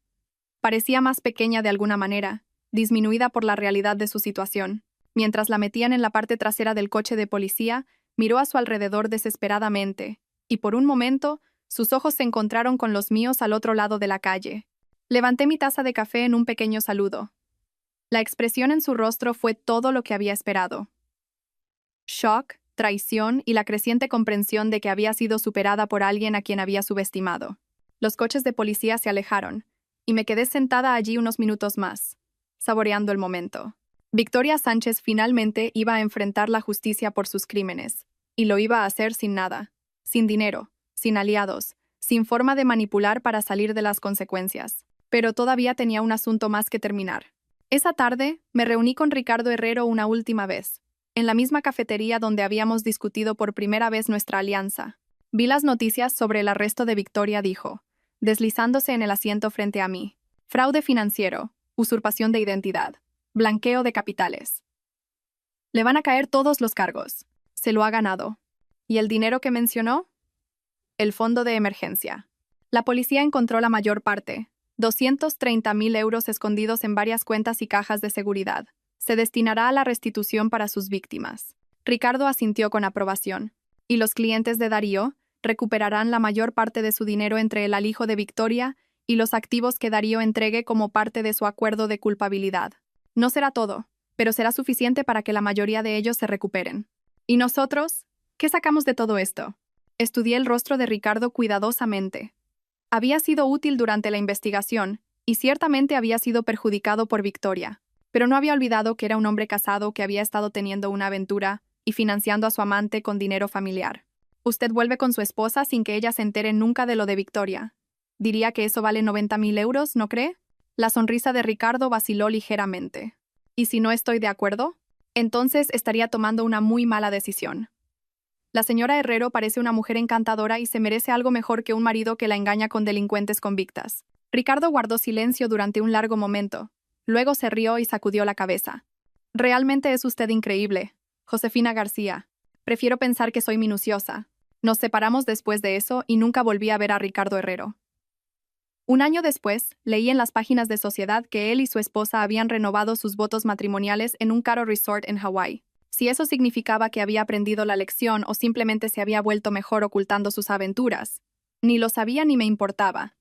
Parecía más pequeña de alguna manera, disminuida por la realidad de su situación. Mientras la metían en la parte trasera del coche de policía, miró a su alrededor desesperadamente, y por un momento, sus ojos se encontraron con los míos al otro lado de la calle. Levanté mi taza de café en un pequeño saludo. La expresión en su rostro fue todo lo que había esperado. Shock, traición y la creciente comprensión de que había sido superada por alguien a quien había subestimado. Los coches de policía se alejaron, y me quedé sentada allí unos minutos más, saboreando el momento. Victoria Sánchez finalmente iba a enfrentar la justicia por sus crímenes, y lo iba a hacer sin nada, sin dinero, sin aliados, sin forma de manipular para salir de las consecuencias. Pero todavía tenía un asunto más que terminar. Esa tarde, me reuní con Ricardo Herrero una última vez, en la misma cafetería donde habíamos discutido por primera vez nuestra alianza. Vi las noticias sobre el arresto de Victoria, dijo, deslizándose en el asiento frente a mí. Fraude financiero, usurpación de identidad, blanqueo de capitales. Le van a caer todos los cargos. Se lo ha ganado. ¿Y el dinero que mencionó? El fondo de emergencia. La policía encontró la mayor parte, 230.000 euros escondidos en varias cuentas y cajas de seguridad. Se destinará a la restitución para sus víctimas. Ricardo asintió con aprobación. Y los clientes de Darío recuperarán la mayor parte de su dinero entre el alijo de Victoria y los activos que Darío entregue como parte de su acuerdo de culpabilidad. No será todo, pero será suficiente para que la mayoría de ellos se recuperen. ¿Y nosotros? ¿Qué sacamos de todo esto? Estudié el rostro de Ricardo cuidadosamente. Había sido útil durante la investigación y ciertamente había sido perjudicado por Victoria, pero no había olvidado que era un hombre casado que había estado teniendo una aventura y financiando a su amante con dinero familiar. Usted vuelve con su esposa sin que ella se entere nunca de lo de Victoria. Diría que eso vale 90.000 euros, ¿no cree? La sonrisa de Ricardo vaciló ligeramente. ¿Y si no estoy de acuerdo? Entonces estaría tomando una muy mala decisión. La señora Herrero parece una mujer encantadora y se merece algo mejor que un marido que la engaña con delincuentes convictas. Ricardo guardó silencio durante un largo momento. Luego se rió y sacudió la cabeza. Realmente es usted increíble, Josefina García. Prefiero pensar que soy minuciosa. Nos separamos después de eso y nunca volví a ver a Ricardo Herrero. Un año después, leí en las páginas de Sociedad que él y su esposa habían renovado sus votos matrimoniales en un caro resort en Hawái. Si eso significaba que había aprendido la lección o simplemente se había vuelto mejor ocultando sus aventuras, ni lo sabía ni me importaba.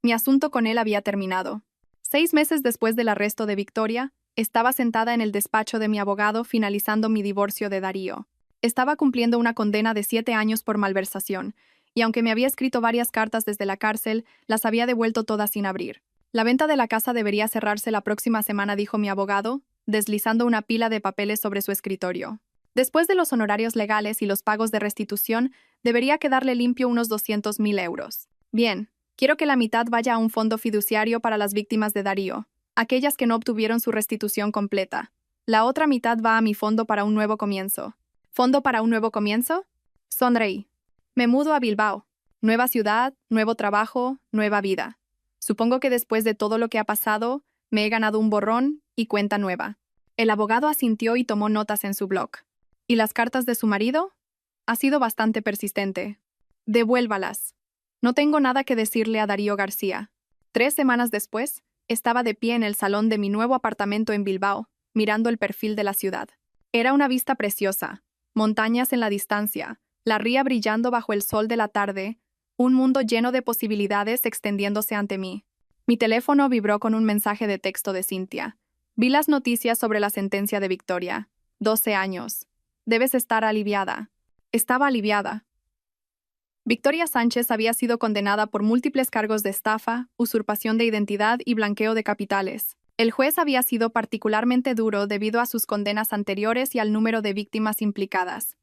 Mi asunto con él había terminado. 6 meses después del arresto de Victoria, estaba sentada en el despacho de mi abogado finalizando mi divorcio de Darío. Estaba cumpliendo una condena de 7 años por malversación, y aunque me había escrito varias cartas desde la cárcel, las había devuelto todas sin abrir. La venta de la casa debería cerrarse la próxima semana, dijo mi abogado, deslizando una pila de papeles sobre su escritorio. Después de los honorarios legales y los pagos de restitución, debería quedarle limpio unos 200.000 euros. Bien, quiero que la mitad vaya a un fondo fiduciario para las víctimas de Darío, aquellas que no obtuvieron su restitución completa. La otra mitad va a mi fondo para un nuevo comienzo. ¿Fondo para un nuevo comienzo? Sonreí. Me mudo a Bilbao. Nueva ciudad, nuevo trabajo, nueva vida. Supongo que después de todo lo que ha pasado, me he ganado un borrón y cuenta nueva. El abogado asintió y tomó notas en su blog. ¿Y las cartas de su marido? Ha sido bastante persistente. Devuélvalas. No tengo nada que decirle a Darío García. 3 semanas después, estaba de pie en el salón de mi nuevo apartamento en Bilbao, mirando el perfil de la ciudad. Era una vista preciosa. Montañas en la distancia, la ría brillando bajo el sol de la tarde, un mundo lleno de posibilidades extendiéndose ante mí. Mi teléfono vibró con un mensaje de texto de Cintia. Vi las noticias sobre la sentencia de Victoria. 12 años. Debes estar aliviada. Estaba aliviada. Victoria Sánchez había sido condenada por múltiples cargos de estafa, usurpación de identidad y blanqueo de capitales. El juez había sido particularmente duro debido a sus condenas anteriores y al número de víctimas implicadas.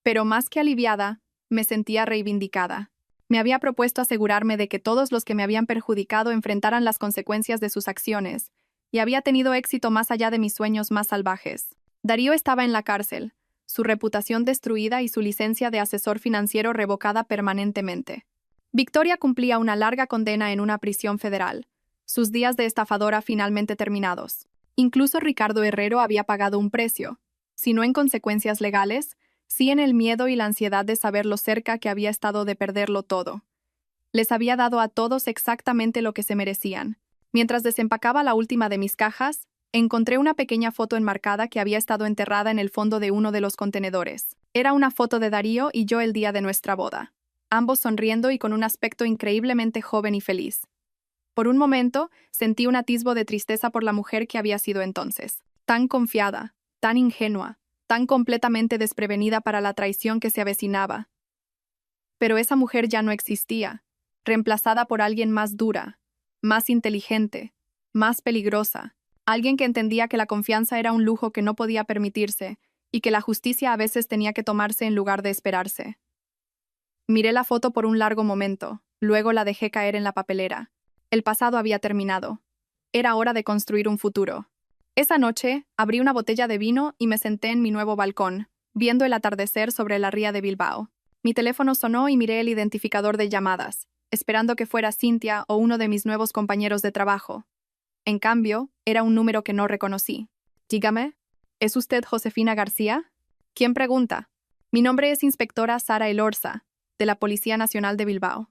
Pero más que aliviada, me sentía reivindicada. Me había propuesto asegurarme de que todos los que me habían perjudicado enfrentaran las consecuencias de sus acciones, y había tenido éxito más allá de mis sueños más salvajes. Darío estaba en la cárcel, su reputación destruida y su licencia de asesor financiero revocada permanentemente. Victoria cumplía una larga condena en una prisión federal, sus días de estafadora finalmente terminados. Incluso Ricardo Herrero había pagado un precio, si no en consecuencias legales, sí en el miedo y la ansiedad de saber lo cerca que había estado de perderlo todo. Les había dado a todos exactamente lo que se merecían. Mientras desempacaba la última de mis cajas, encontré una pequeña foto enmarcada que había estado enterrada en el fondo de uno de los contenedores. Era una foto de Darío y yo el día de nuestra boda, ambos sonriendo y con un aspecto increíblemente joven y feliz. Por un momento, sentí un atisbo de tristeza por la mujer que había sido entonces. Tan confiada, tan ingenua, tan completamente desprevenida para la traición que se avecinaba. Pero esa mujer ya no existía, reemplazada por alguien más dura, más inteligente, más peligrosa, alguien que entendía que la confianza era un lujo que no podía permitirse y que la justicia a veces tenía que tomarse en lugar de esperarse. Miré la foto por un largo momento, luego la dejé caer en la papelera. El pasado había terminado. Era hora de construir un futuro. Esa noche, abrí una botella de vino y me senté en mi nuevo balcón, viendo el atardecer sobre la ría de Bilbao. Mi teléfono sonó y miré el identificador de llamadas, esperando que fuera Cintia o uno de mis nuevos compañeros de trabajo. En cambio, era un número que no reconocí. Dígame. ¿Es usted Josefina García? ¿Quién pregunta? Mi nombre es inspectora Sara Elorza, de la Policía Nacional de Bilbao.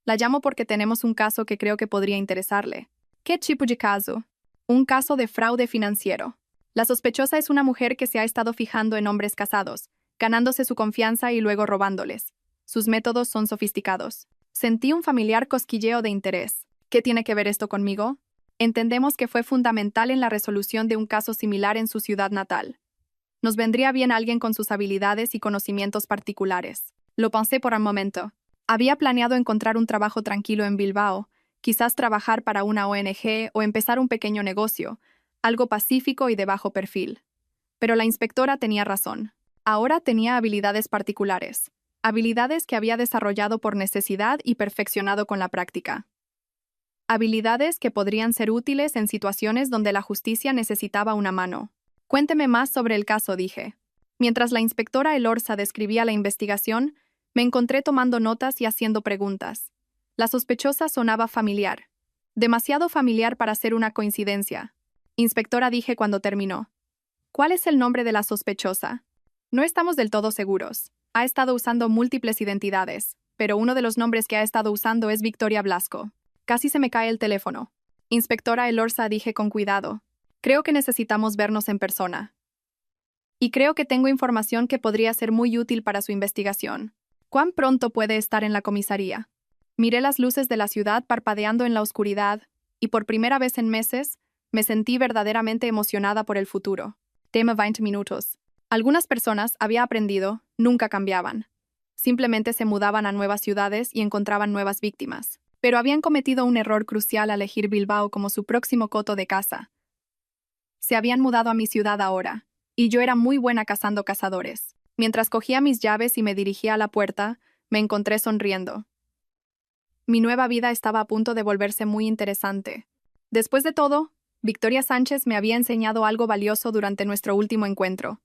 La llamo porque tenemos un caso que creo que podría interesarle. ¿Qué tipo de caso? Un caso de fraude financiero. La sospechosa es una mujer que se ha estado fijando en hombres casados, ganándose su confianza y luego robándoles. Sus métodos son sofisticados. Sentí un familiar cosquilleo de interés. ¿Qué tiene que ver esto conmigo? Entendemos que fue fundamental en la resolución de un caso similar en su ciudad natal. Nos vendría bien alguien con sus habilidades y conocimientos particulares. Lo pensé por un momento. Había planeado encontrar un trabajo tranquilo en Bilbao, quizás trabajar para una ONG o empezar un pequeño negocio, algo pacífico y de bajo perfil. Pero la inspectora tenía razón. Ahora tenía habilidades particulares, habilidades que había desarrollado por necesidad y perfeccionado con la práctica. Habilidades que podrían ser útiles en situaciones donde la justicia necesitaba una mano. Cuénteme más sobre el caso, dije. Mientras la inspectora Elorza describía la investigación, me encontré tomando notas y haciendo preguntas. La sospechosa sonaba familiar. Demasiado familiar para ser una coincidencia. Inspectora, dije cuando terminó. ¿Cuál es el nombre de la sospechosa? No estamos del todo seguros. Ha estado usando múltiples identidades, pero uno de los nombres que ha estado usando es Victoria Blasco. Casi se me cae el teléfono. Inspectora Elorza, dije con cuidado. Creo que necesitamos vernos en persona. Y creo que tengo información que podría ser muy útil para su investigación. ¿Cuán pronto puede estar en la comisaría? Miré las luces de la ciudad parpadeando en la oscuridad, y por primera vez en meses, me sentí verdaderamente emocionada por el futuro. Tema 20 minutos. Algunas personas, había aprendido, nunca cambiaban. Simplemente se mudaban a nuevas ciudades y encontraban nuevas víctimas. Pero habían cometido un error crucial al elegir Bilbao como su próximo coto de caza. Se habían mudado a mi ciudad ahora, y yo era muy buena cazando cazadores. Mientras cogía mis llaves y me dirigía a la puerta, me encontré sonriendo. Mi nueva vida estaba a punto de volverse muy interesante. Después de todo, Victoria Sánchez me había enseñado algo valioso durante nuestro último encuentro.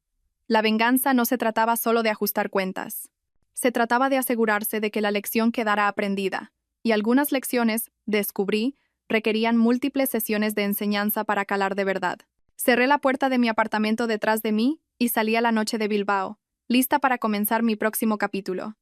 La venganza no se trataba solo de ajustar cuentas. Se trataba de asegurarse de que la lección quedara aprendida, y algunas lecciones, descubrí, requerían múltiples sesiones de enseñanza para calar de verdad. Cerré la puerta de mi apartamento detrás de mí y salí a la noche de Bilbao, lista para comenzar mi próximo capítulo.